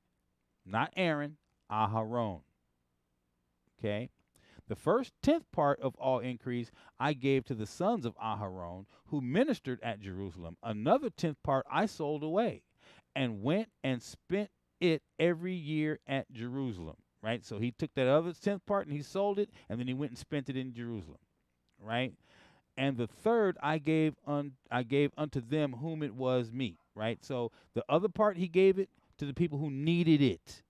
Not Aaron, Aharon. Okay? The first tenth part of all increase I gave to the sons of Aharon, who ministered at Jerusalem. Another tenth part I sold away, and went and spent it every year at Jerusalem. Right? So he took that other tenth part and he sold it, and then he went and spent it in Jerusalem. Right? And the third I gave unto them whom it was meet. Right? So the other part he gave it to the people who needed it.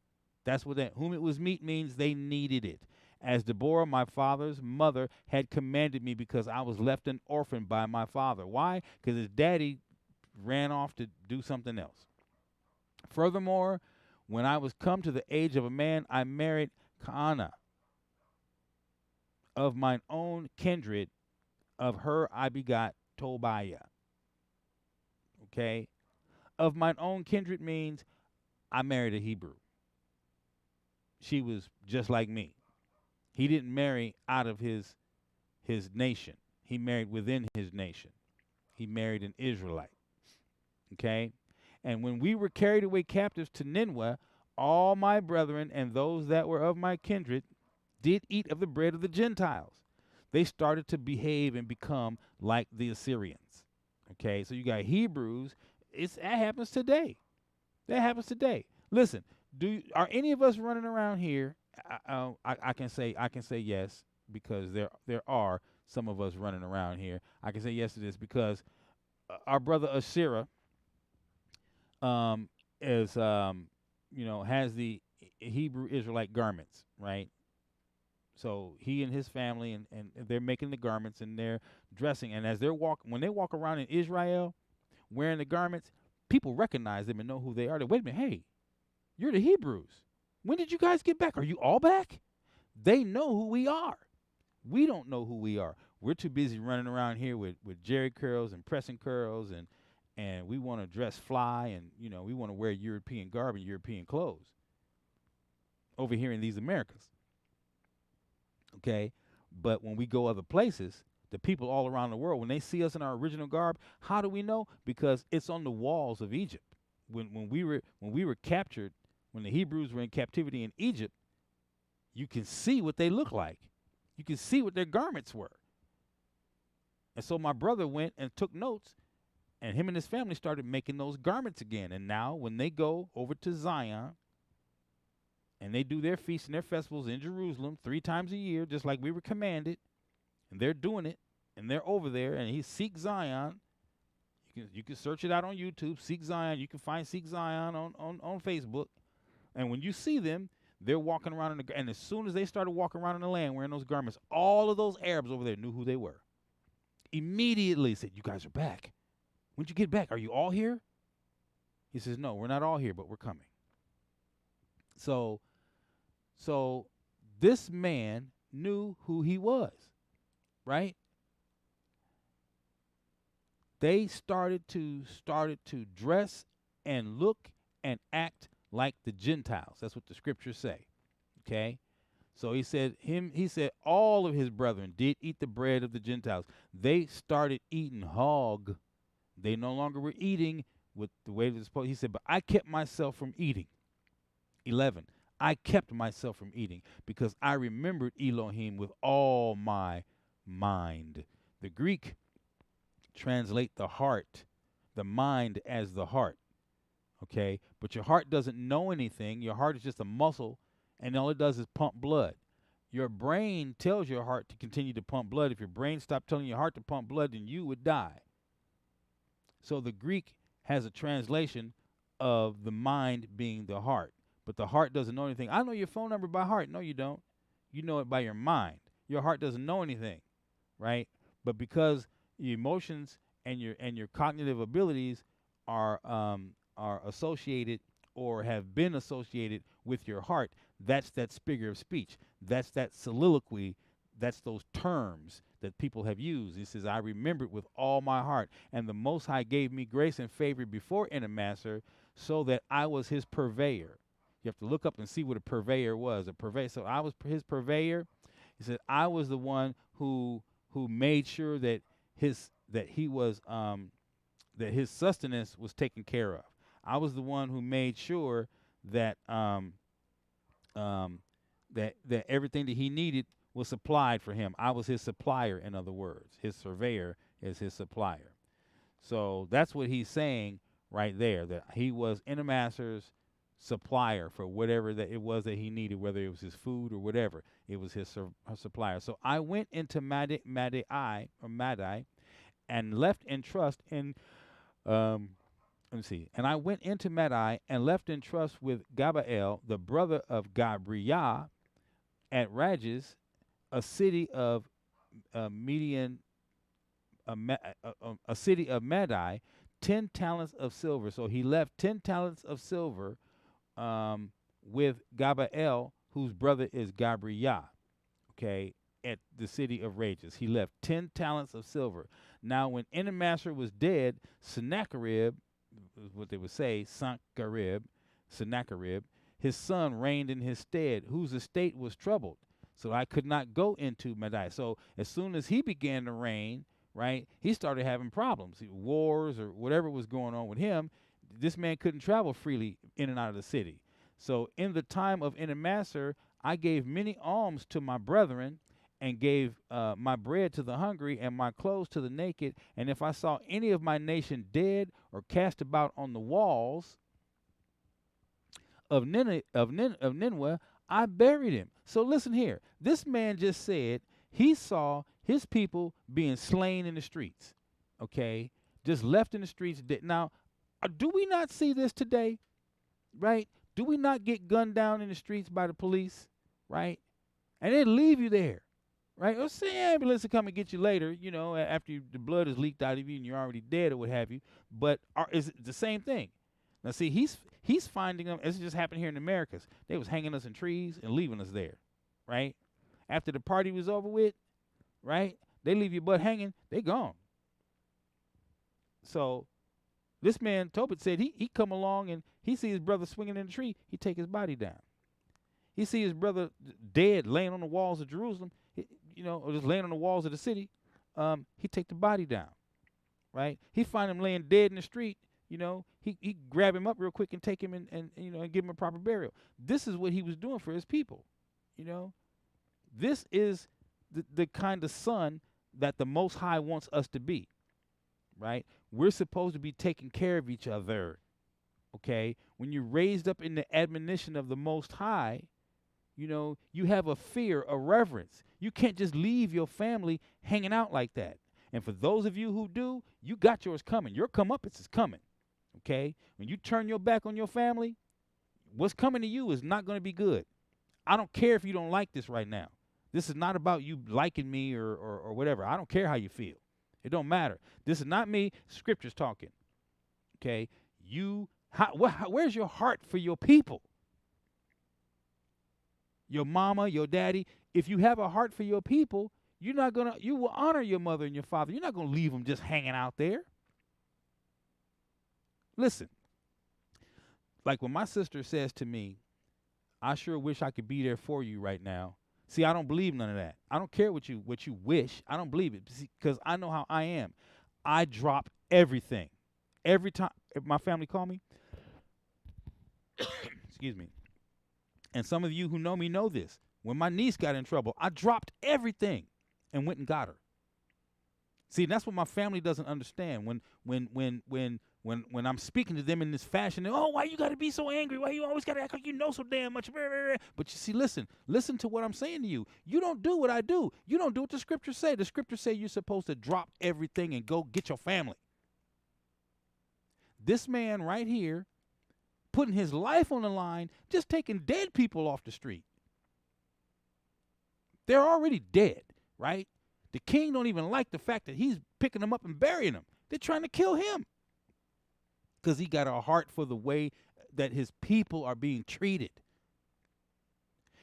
That's what that whom it was meet means. They needed it. As Deborah, my father's mother, had commanded me, because I was left an orphan by my father. Why? Because his daddy ran off to do something else. Furthermore, when I was come to the age of a man, I married Kaanah of mine own kindred. Of her I begot Tobiah. Okay? Of mine own kindred means I married a Hebrew. She was just like me. He didn't marry out of his nation. He married within his nation. He married an Israelite. Okay? And when we were carried away captives to Nineveh, all my brethren and those that were of my kindred did eat of the bread of the Gentiles. They started to behave and become like the Assyrians. Okay? So you got Hebrews. That happens today. That happens today. Listen, are any of us running around here? I can say yes, because there are some of us running around here. I can say yes to this because our brother Asherah is has the Hebrew Israelite garments, right? So he and his family and they're making the garments and they're dressing, and as when they walk around in Israel wearing the garments, people recognize them and know who they are. They wait a minute, hey, you're the Hebrews. When did you guys get back? Are you all back? They know who we are. We don't know who we are. We're too busy running around here with jerry curls and pressing curls, and we want to dress fly, and we want to wear European garb and European clothes over here in these Americas. Okay? But when we go other places, the people all around the world, when they see us in our original garb, how do we know? Because it's on the walls of Egypt. When we were captured, when the Hebrews were in captivity in Egypt, you can see what they look like. You can see what their garments were. And so my brother went and took notes, and him and his family started making those garments again. And now when they go over to Zion and they do their feasts and their festivals in Jerusalem 3 times a year, just like we were commanded, and they're doing it, and they're over there, and he Seek Zion. You can search it out on YouTube, Seek Zion. You can find Seek Zion on Facebook. And when you see them, they're walking around and as soon as they started walking around in the land wearing those garments, all of those Arabs over there knew who they were. Immediately said, "You guys are back. When'd you get back? Are you all here?" He says, "No, we're not all here, but we're coming." So this man knew who he was, right? They started to dress and look and act like the Gentiles. That's what the scriptures say. Okay? So he said all of his brethren did eat the bread of the Gentiles. They started eating hog. They no longer were eating with the way it was supposed. He said, "But I kept myself from eating." 11. I kept myself from eating because I remembered Elohim with all my mind. The Greek translate the heart, the mind as the heart. Okay? But your heart doesn't know anything. Your heart is just a muscle, and all it does is pump blood. Your brain tells your heart to continue to pump blood. If your brain stopped telling your heart to pump blood, then you would die. So the Greek has a translation of the mind being the heart. But the heart doesn't know anything. I know your phone number by heart. No, you don't. You know it by your mind. Your heart doesn't know anything, right? But because your emotions and your cognitive abilities are associated or have been associated with your heart, that's that figure of speech. That's that soliloquy. That's those terms that people have used. He says, "I remembered with all my heart, and the Most High gave me grace and favor before Enemasser, so that I was his purveyor." You have to look up and see what a purveyor was. So I was his purveyor. He said, I was the one who made sure that he was that his sustenance was taken care of. I was the one who made sure that um, that everything that he needed was supplied for him. I was his supplier, in other words. His surveyor is his supplier. So that's what he's saying right there, that he was Master's supplier for whatever that it was that he needed, whether it was his food or whatever. It was his supplier. So I went into Madai and left in trust in let me see. And I went into Madai and left in trust with Gabael, the brother of Gabriah, at Rages, a city of Median, a city of Madai, 10 talents of silver. So he left 10 talents of silver with Gabael, whose brother is Gabriah, okay, at the city of Rages. He left 10 talents of silver. Now, when Enamaster was dead, Sennacherib, what they would say, Sennacherib, his son reigned in his stead, whose estate was troubled. So I could not go into Madai. So as soon as he began to reign, right, he started having problems, wars or whatever was going on with him. This man couldn't travel freely in and out of the city. So in the time of Enamaster, I gave many alms to my brethren, and gave my bread to the hungry and my clothes to the naked. And if I saw any of my nation dead or cast about on the walls of Nineveh, I buried him. So listen here. This man just said he saw his people being slain in the streets, okay, just left in the streets. Now, do we not see this today, right? Do we not get gunned down in the streets by the police, right? And they leave you there. Right? Or say ambulance will come and get you later, you know, after the blood is leaked out of you and you're already dead or what have you. But is it the same thing? Now, see, he's finding them, as it just happened here in the Americas. They was hanging us in trees and leaving us there, right? After the party was over with, right? They leave your butt hanging, they gone. So this man, Tobit, said he come along and he see his brother swinging in the tree, he take his body down. He see his brother dead, laying on the walls of Jerusalem, you know, or just laying on the walls of the city. He take the body down, right? He find him laying dead in the street, you know. He grab him up real quick and take him and you know, and give him a proper burial. This is what he was doing for his people, you know. This is the kind of son that the Most High wants us to be, right? We're supposed to be taking care of each other, okay? When you're raised up in the admonition of the Most High, you know, you have a fear, a reverence. You can't just leave your family hanging out like that. And for those of you who do, you got yours coming. Your comeuppance is coming, okay? When you turn your back on your family, what's coming to you is not going to be good. I don't care if you don't like this right now. This is not about you liking me or whatever. I don't care how you feel. It don't matter. This is not me. Scripture's talking, okay? Where's your heart for your people? Your mama, your daddy. If you have a heart for your people, you will honor your mother and your father. You're not going to leave them just hanging out there. Listen, like when my sister says to me, I sure wish I could be there for you right now. See, I don't believe none of that. I don't care what you wish. I don't believe it because I know how I am. I drop everything. Every time if my family call me, excuse me, and some of you who know me know this. When my niece got in trouble, I dropped everything and went and got her. See, that's what my family doesn't understand. When I'm speaking to them in this fashion, oh, why you got to be so angry? Why you always got to act like you know so damn much? But you see, listen to what I'm saying to you. You don't do what I do. You don't do what the scriptures say. The scriptures say you're supposed to drop everything and go get your family. This man right here, putting his life on the line, just taking dead people off the street. They're already dead, right? The king don't even like the fact that he's picking them up and burying them. They're trying to kill him because he got a heart for the way that his people are being treated.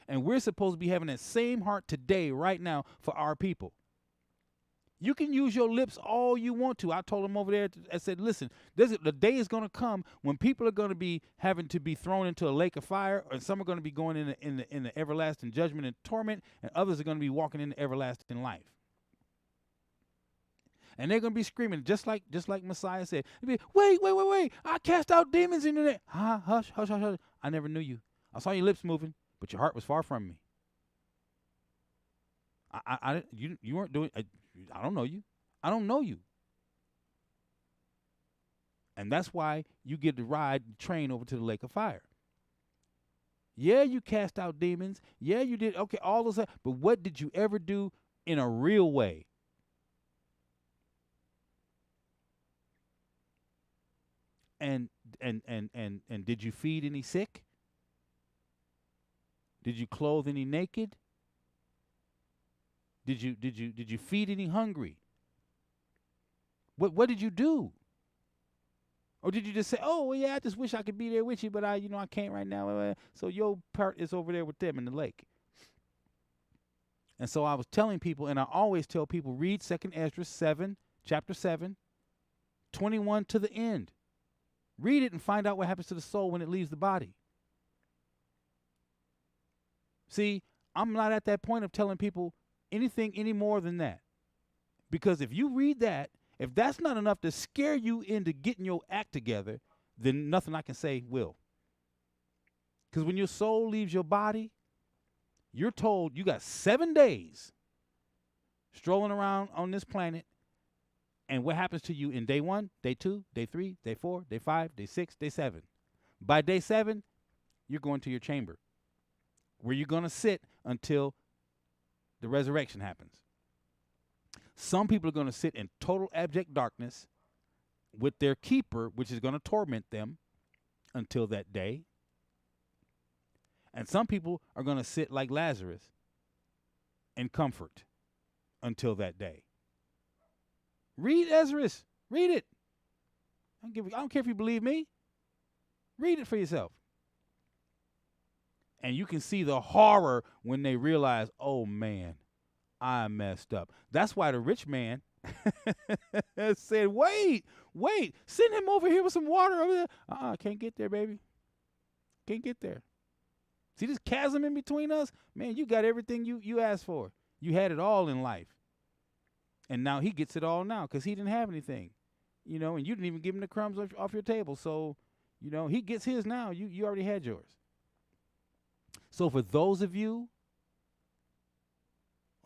And we're supposed to be having that same heart today, right now, for our people. You can use your lips all you want to. I told him over there, I said, listen, the day is going to come when people are going to be having to be thrown into a lake of fire, and some are going to be going in the everlasting judgment and torment, and others are going to be walking in the everlasting life. And they're going to be screaming, just like Messiah said. They'll be, wait. I cast out demons in your name. Hush. I never knew you. I saw your lips moving, but your heart was far from me. You weren't doing, I don't know you. I don't know you. And that's why you get to ride the train over to the lake of fire. Yeah, you cast out demons. Yeah, you did. Okay, all those. But what did you ever do in a real way? And did you feed any sick? Did you clothe any naked? Did you feed any hungry? What did you do? Or did you just say, "Oh, well, yeah, I just wish I could be there with you, but I can't right now." So your part is over there with them in the lake. And so I was telling people, and I always tell people, read 2nd Ezra 7, chapter 7, 21 to the end. Read it and find out what happens to the soul when it leaves the body. See, I'm not at that point of telling people anything any more than that. Because if you read that, if that's not enough to scare you into getting your act together, then nothing I can say will. Because when your soul leaves your body, you're told you got 7 days strolling around on this planet. And what happens to you in day 1, day 2, day 3, day 4, day 5, day 6, day 7? By day 7, you're going to your chamber where you're going to sit until the resurrection happens. Some people are going to sit in total abject darkness with their keeper, which is going to torment them until that day. And some people are going to sit like Lazarus in comfort until that day. Read Ezra. Read it. I don't care if you believe me. Read it for yourself. And you can see the horror when they realize, oh, man, I messed up. That's why the rich man said, wait, send him over here with some water over there. Can't get there, baby. Can't get there. See this chasm in between us? Man, you got everything you asked for. You had it all in life. And now he gets it all now because he didn't have anything. And you didn't even give him the crumbs off your table. So, he gets his now. You already had yours. So for those of you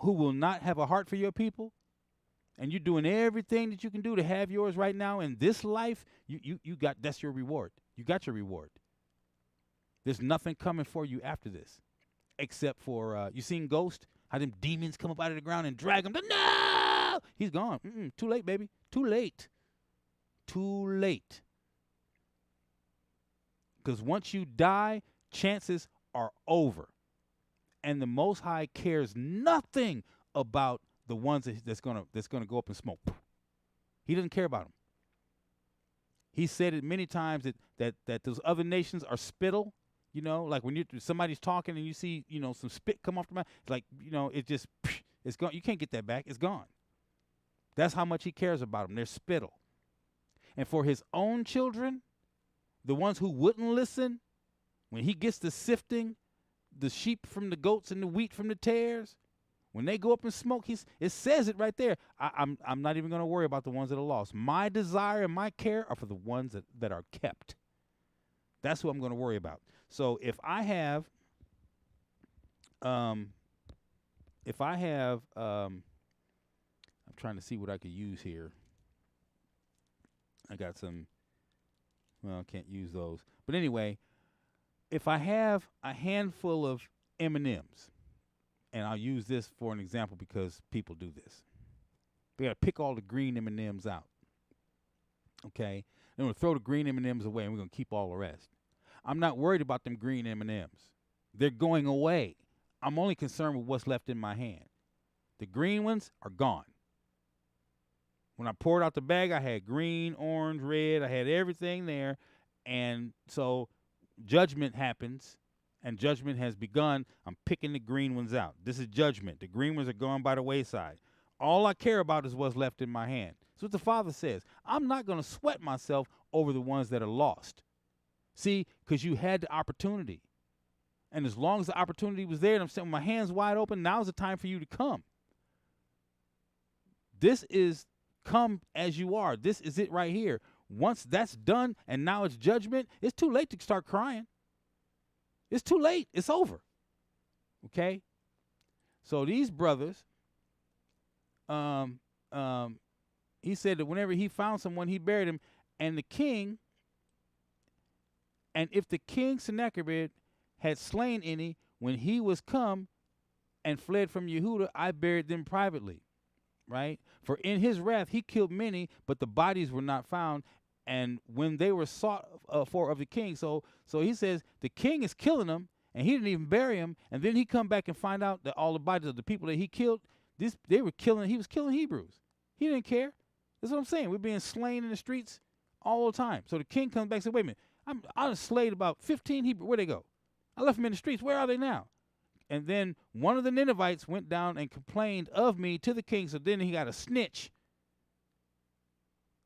who will not have a heart for your people, and you're doing everything that you can do to have yours right now in this life, that's your reward. You got your reward. There's nothing coming for you after this, except for you seen Ghost? How them demons come up out of the ground and drag him? No, he's gone. Too late, baby. Too late. Because once you die, chances are over. And the Most High cares nothing about the ones that's gonna go up and smoke. He doesn't care about them. He said it many times that those other nations are spittle. Like when somebody's talking and you see some spit come off the mouth, it's like it's gone. You can't get that back. It's gone. That's how much he cares about them. They're spittle. And for his own children, the ones who wouldn't listen, when he gets to sifting the sheep from the goats and the wheat from the tares, when they go up and smoke, it says it right there. I'm not even going to worry about the ones that are lost. My desire and my care are for the ones that are kept. That's what I'm going to worry about. So if I have, I'm trying to see what I could use here. I got some, well, I can't use those. But anyway, if I have a handful of M&Ms, and I'll use this for an example because people do this. They got to pick all the green M&Ms out. Okay? They're going to throw the green M&Ms away, and we're going to keep all the rest. I'm not worried about them green M&Ms. They're going away. I'm only concerned with what's left in my hand. The green ones are gone. When I poured out the bag, I had green, orange, red. I had everything there. And so judgment happens, and judgment has begun. I'm picking the green ones out. This is judgment. The green ones are gone by the wayside. All I care about is what's left in my hand. That's what the Father says. I'm not going to sweat myself over the ones that are lost. See, because you had the opportunity. And as long as the opportunity was there and I'm sitting with my hands wide open, now's the time for you to come. This is come as you are. This is it right here. Once that's done and now it's judgment, it's too late to start crying. It's too late. It's over. Okay? So these brothers, he said that whenever he found someone, he buried him. And the king, and if the king Sennacherib had slain any, when he was come and fled from Yehuda, I buried them privately. Right? For in his wrath he killed many, but the bodies were not found. And when they were sought for of the king, so he says the king is killing them, and he didn't even bury him. And then he come back and find out that all the bodies of the people that he killed, he was killing Hebrews. He didn't care. That's what I'm saying. We're being slain in the streets all the time. So the king comes back and says, wait a minute, I slayed about 15 Hebrews. Where'd they go? I left them in the streets. Where are they now? And then one of the Ninevites went down and complained of me to the king. So then he got a snitch.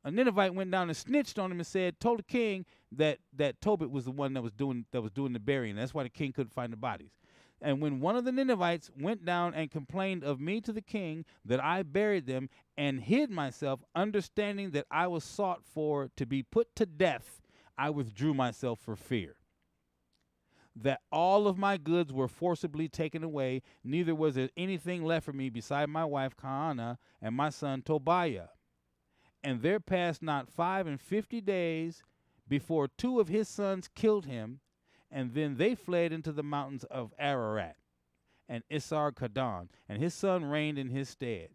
A Ninevite went down and snitched on him and told the king that Tobit was the one that was doing the burying. That's why the king couldn't find the bodies. And when one of the Ninevites went down and complained of me to the king, that I buried them and hid myself, understanding that I was sought for to be put to death, I withdrew myself for fear that all of my goods were forcibly taken away, neither was there anything left for me beside my wife Kaanah and my son Tobiah. And there passed not 55 days before 2 of his sons killed him, and then they fled into the mountains of Ararat and Isar-Kadon, and his son reigned in his stead,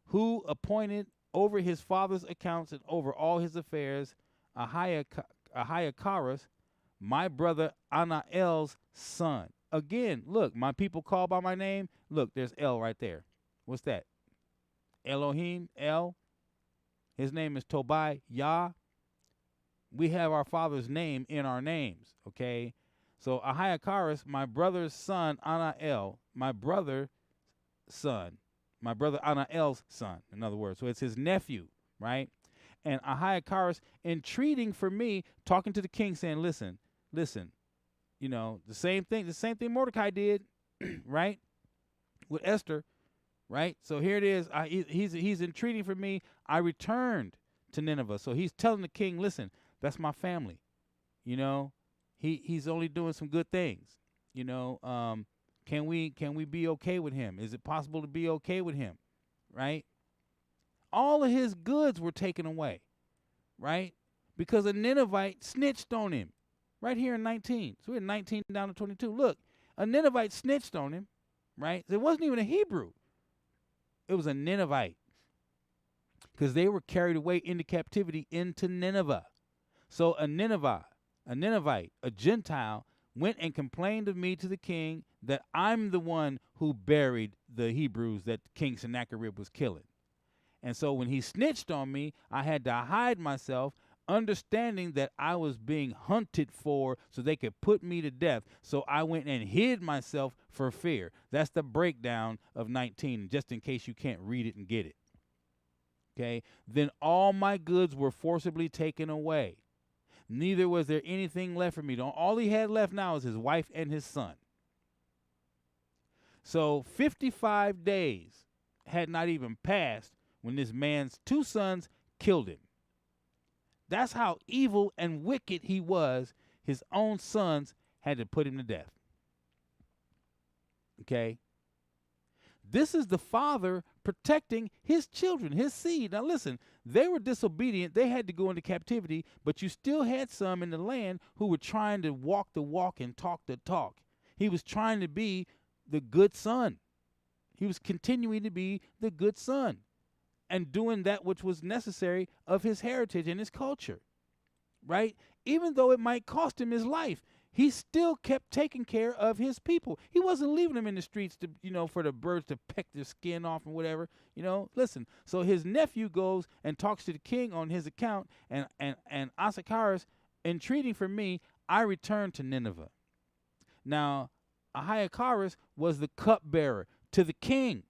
who appointed over his father's accounts and over all his affairs Ahiacharis, my brother Anael's son. Again, look, my people call by my name. Look, there's El right there. What's that? Elohim, El. His name is Tobiah Yah. We have our father's name in our names, okay? So Ahiacharis, my brother's son, Anael, my brother's son, my brother Anael's son, in other words. So it's his nephew, right? And Ahiacharis entreating for me, talking to the king, saying, listen, you know, the same thing Mordecai did, right, with Esther, right? So here it is. He's entreating for me. I returned to Nineveh. So he's telling the king, listen, that's my family. You know, he's only doing some good things. You know, can we be okay with him? Is it possible to be okay with him, right? All of his goods were taken away, right? Because a Ninevite snitched on him. Right here in 19. So we're 19 down to 22. Look, a Ninevite snitched on him, right? It wasn't even a Hebrew. It was a Ninevite. Because they were carried away into captivity into Nineveh. So a Ninevite, a Gentile, went and complained of me to the king that I'm the one who buried the Hebrews that King Sennacherib was killing. And so when he snitched on me, I had to hide myself, understanding that I was being hunted for so they could put me to death. So I went and hid myself for fear. That's the breakdown of 19, just in case you can't read it and get it. Okay? Then all my goods were forcibly taken away. Neither was there anything left for me. All he had left now is his wife and his son. So 55 days had not even passed when this man's 2 sons killed him. That's how evil and wicked he was. His own sons had to put him to death. Okay? This is the father protecting his children, his seed. Now listen, they were disobedient. They had to go into captivity, but you still had some in the land who were trying to walk the walk and talk the talk. He was trying to be the good son. He was continuing to be the good son and doing that which was necessary of his heritage and his culture, right? Even though it might cost him his life, he still kept taking care of his people. He wasn't leaving them in the streets to, you know, for the birds to peck their skin off and whatever, you know. Listen, so his nephew goes and talks to the king on his account, and Ahiacharis, entreating for me, I returned to Nineveh. Now, Ahiacharis was the cupbearer to the king,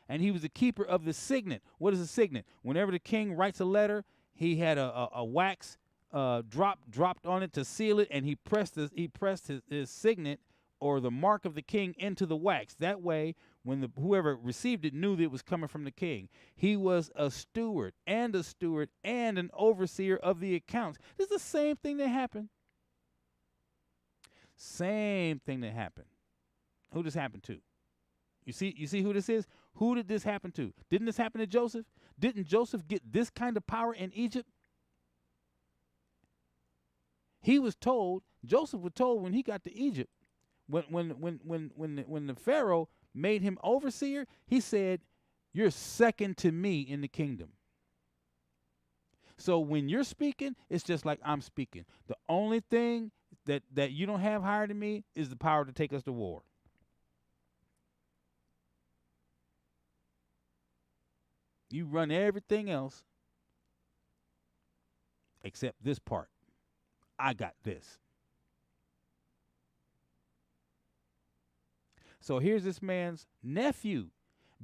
and he was the keeper of the signet. What is a signet? Whenever the king writes a letter, he had a wax dropped on it to seal it, and he pressed his signet or the mark of the king into the wax. That way, when the whoever received it knew that it was coming from the king. He was a steward and an overseer of the accounts. This is the same thing that happened. Same thing that happened. Who this happened to? You see who this is? Who did this happen to? Didn't this happen to Joseph? Didn't Joseph get this kind of power in Egypt? Joseph was told when he got to Egypt, when the Pharaoh made him overseer, he said, "You're second to me in the kingdom." So when you're speaking, it's just like I'm speaking. The only thing that you don't have higher than me is the power to take us to war. You run everything else except this part. I got this. So here's this man's nephew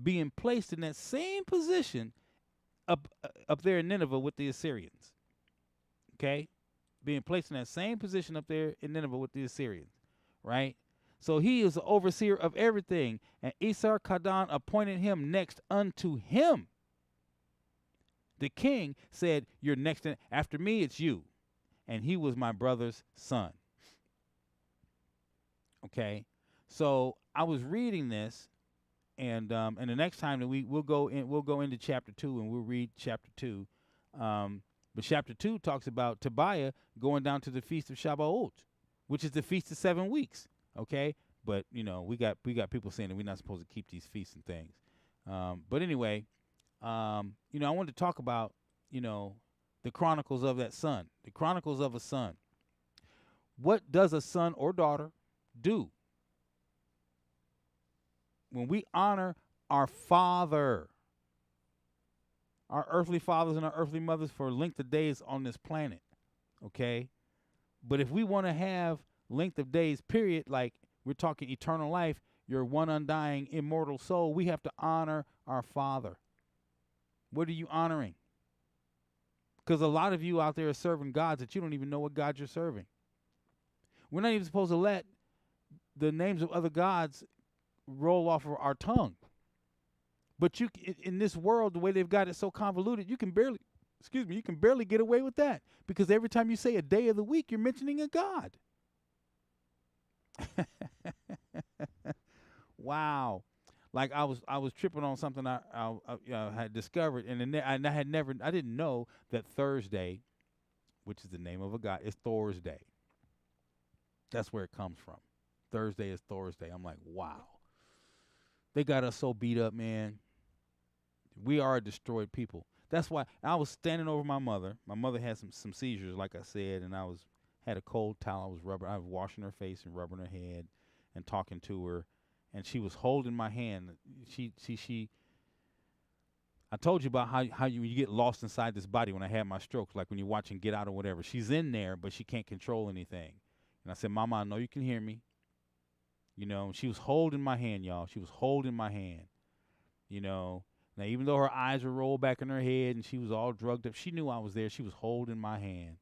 being placed in that same position up there in Nineveh with the Assyrians. Okay? Being placed in that same position up there in Nineveh with the Assyrians. Right? So he is the overseer of everything. And Esar-Haddon appointed him next unto him. The king said, "You're next after me, it's you." And he was my brother's son. Okay? So I was reading this, and the next time that we'll go into chapter 2 and we'll read chapter 2. But chapter 2 talks about Tobiah going down to the feast of Shavuot, which is the feast of 7 weeks. Okay, but we got people saying that we're not supposed to keep these feasts and things. But anyway, I wanted to talk about the chronicles of that son, the chronicles of a son. What does a son or daughter do when we honor our father, our earthly fathers and our earthly mothers for length of days on this planet? Okay, but if we want to have length of days, period, like we're talking eternal life, your one undying immortal soul, we have to honor our father. What are you honoring? Because a lot of you out there are serving gods that you don't even know what God you're serving. We're not even supposed to let the names of other gods roll off of our tongue. But in this world, the way they've got it so convoluted, you can barely get away with that. Because every time you say a day of the week, you're mentioning a god. Wow. Like I was tripping on something I had discovered, and I didn't know that Thursday, which is the name of a god, is Thor's Day. That's where it comes from. Thursday is Thor's Day. I'm like, wow. They got us so beat up, man. We are a destroyed people. That's why I was standing over my mother. My mother had some seizures, like I said, and I had a cold towel. I was washing her face and rubbing her head and talking to her. And she was holding my hand. I told you about how you get lost inside this body when I had my strokes, like when you're watching Get Out or whatever. She's in there, but she can't control anything. And I said, "Mama, I know you can hear me." She was holding my hand, y'all. She was holding my hand. Now, even though her eyes were rolled back in her head and she was all drugged up, she knew I was there. She was holding my hand.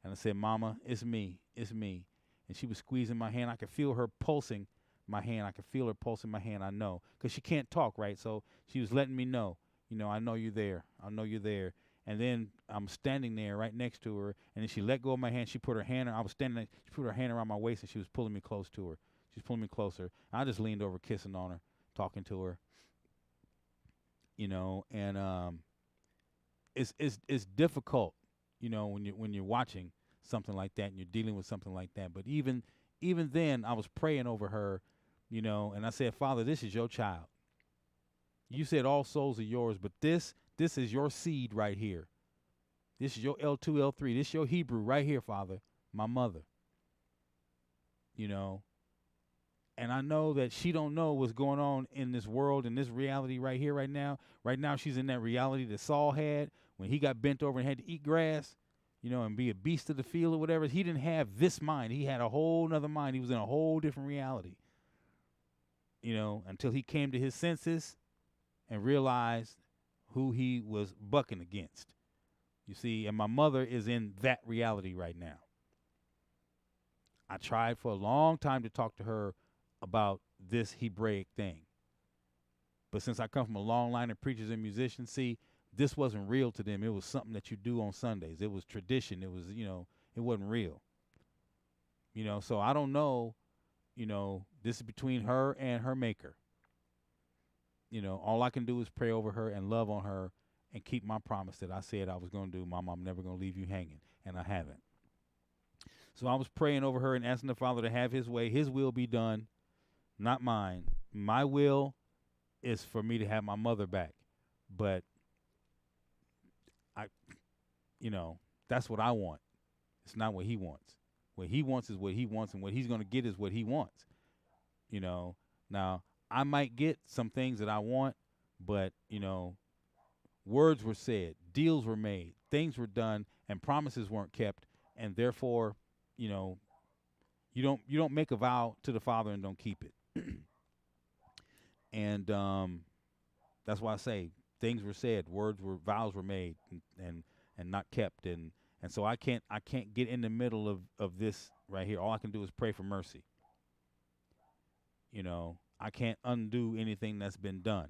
And I said, "Mama, it's me. It's me." And she was squeezing my hand. I could feel her pulsing my hand. I could feel her pulsing my hand. I know. Because she can't talk, right? So she was letting me know, I know you're there. I know you're there. And then I'm standing there right next to her. And then she let go of my hand. She put her hand, I was standing there. She put her hand around my waist and she was pulling me close to her. She was pulling me closer. I just leaned over, kissing on her, talking to her. And it's difficult, when you're watching something like that and you're dealing with something like that. But even then, I was praying over her, and I said, "Father, this is your child. You said all souls are yours, but this is your seed right here. This is your L2, L3. This is your Hebrew right here, Father, my mother." And I know that she don't know what's going on in this world, in this reality right here, right now. Right now, she's in that reality that Saul had when he got bent over and had to eat grass, and be a beast of the field or whatever. He didn't have this mind. He had a whole nother mind. He was in a whole different reality, until he came to his senses and realized who he was bucking against. You see, and my mother is in that reality right now. I tried for a long time to talk to her about this Hebraic thing. But since I come from a long line of preachers and musicians, see, this wasn't real to them. It was something that you do on Sundays. It was tradition. It was, it wasn't real. So I don't know, this is between her and her maker. All I can do is pray over her and love on her and keep my promise that I said I was going to do. Mama, I'm never going to leave you hanging, and I haven't. So I was praying over her and asking the Father to have his way. His will be done, not mine. My will is for me to have my mother back. But that's what I want. It's not what he wants. What he wants is what he wants, and what he's going to get is what he wants. Now I might get some things that I want, but, words were said, deals were made, things were done, and promises weren't kept, and therefore, you don't make a vow to the Father and don't keep it. And that's why I say things were said, vows were made, and not kept, and so I can't get in the middle of this right here. All I can do is pray for mercy. I can't undo anything that's been done.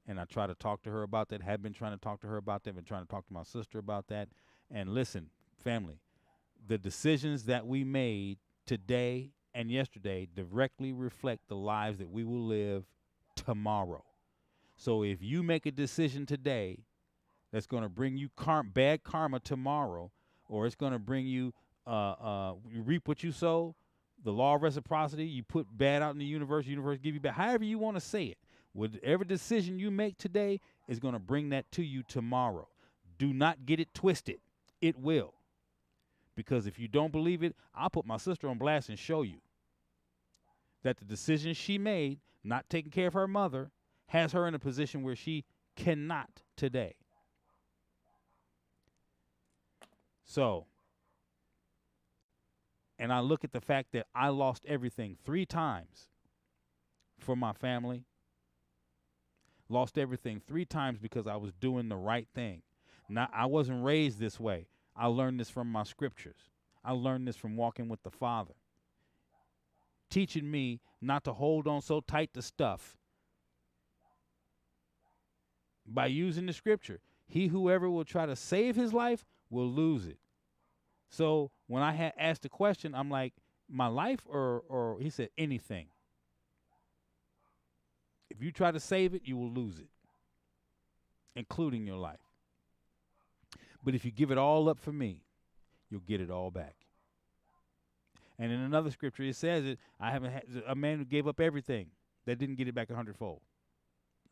And I try to talk to her about that, have been trying to talk to her about that, been trying to talk to my sister about that. And listen, family, the decisions that we made today and yesterday directly reflect the lives that we will live tomorrow. So if you make a decision today that's going to bring you bad karma tomorrow, or it's going to bring you, you reap what you sow, the law of reciprocity, you put bad out in the universe give you bad, however you want to say it. Whatever decision you make today is going to bring that to you tomorrow. Do not get it twisted. It will. Because if you don't believe it, I'll put my sister on blast and show you that the decision she made, not taking care of her mother, has her in a position where she cannot today. So, and I look at the fact that I lost everything 3 times for my family. Lost everything 3 times because I was doing the right thing. Now, I wasn't raised this way. I learned this from my scriptures. I learned this from walking with the Father, teaching me not to hold on so tight to stuff. By using the scripture, whoever will try to save his life will lose it. So when I had asked the question, I'm like, my life or he said anything. If you try to save it, you will lose it, including your life. But if you give it all up for me, you'll get it all back. And in another scripture, it says it. I haven't had a man who gave up everything that didn't get it back 100-fold.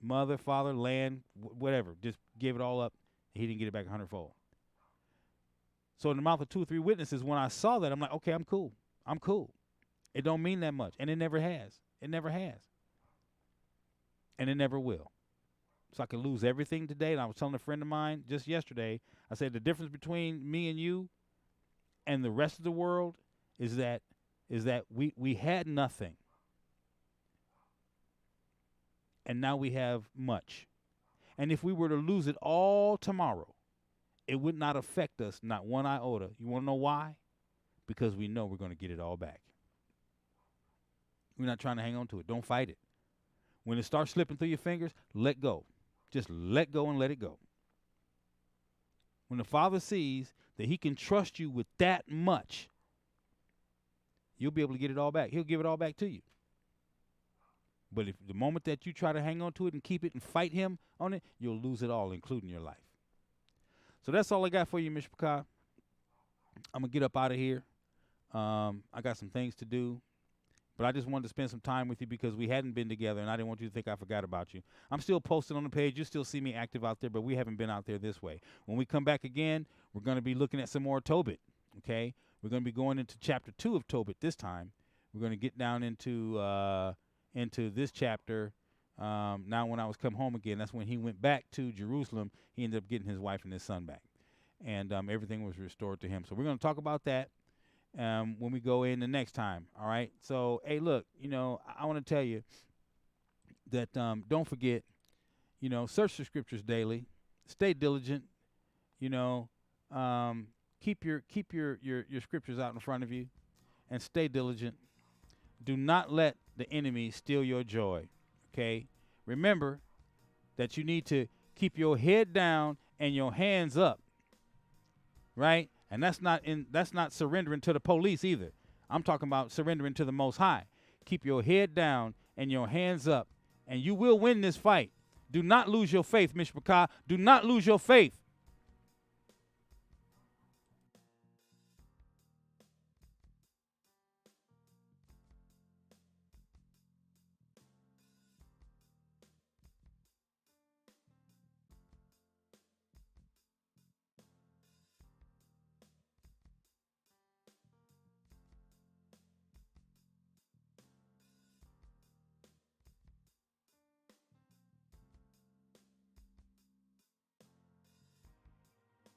Mother, father, land, whatever, just gave it all up. He didn't get it back 100-fold. So in the mouth of 2 or 3 witnesses, when I saw that, I'm like, okay, I'm cool. I'm cool. It don't mean that much, and it never has. It never has. And it never will. So I could lose everything today. And I was telling a friend of mine just yesterday, I said the difference between me and you and the rest of the world is that we had nothing. And now we have much. And if we were to lose it all tomorrow, it would not affect us, not one iota. You want to know why? Because we know we're going to get it all back. We're not trying to hang on to it. Don't fight it. When it starts slipping through your fingers, let go. Just let go and let it go. When the Father sees that he can trust you with that much, you'll be able to get it all back. He'll give it all back to you. But if the moment that you try to hang on to it and keep it and fight him on it, you'll lose it all, including your life. So that's all I got for you, Mr. Picard. I'm going to get up out of here. I got some things to do. But I just wanted to spend some time with you because we hadn't been together, and I didn't want you to think I forgot about you. I'm still posting on the page. You still see me active out there, but we haven't been out there this way. When we come back again, we're going to be looking at some more Tobit, okay? We're going to be going into chapter 2 of Tobit this time. We're going to get down into this chapter. Now when I was come home again, that's when he went back to Jerusalem. He ended up getting his wife and his son back, and everything was restored to him. So we're going to talk about that when we go in the next time. All right. So, hey, look, I want to tell you that don't forget, search the scriptures daily, stay diligent, keep your scriptures out in front of you and stay diligent. Do not let the enemy steal your joy. Okay. Remember, that you need to keep your head down and your hands up, right? And that's not surrendering to the police either. I'm talking about surrendering to the Most High. Keep your head down and your hands up, and you will win this fight. Do not lose your faith, Mishpachah. Do not lose your faith.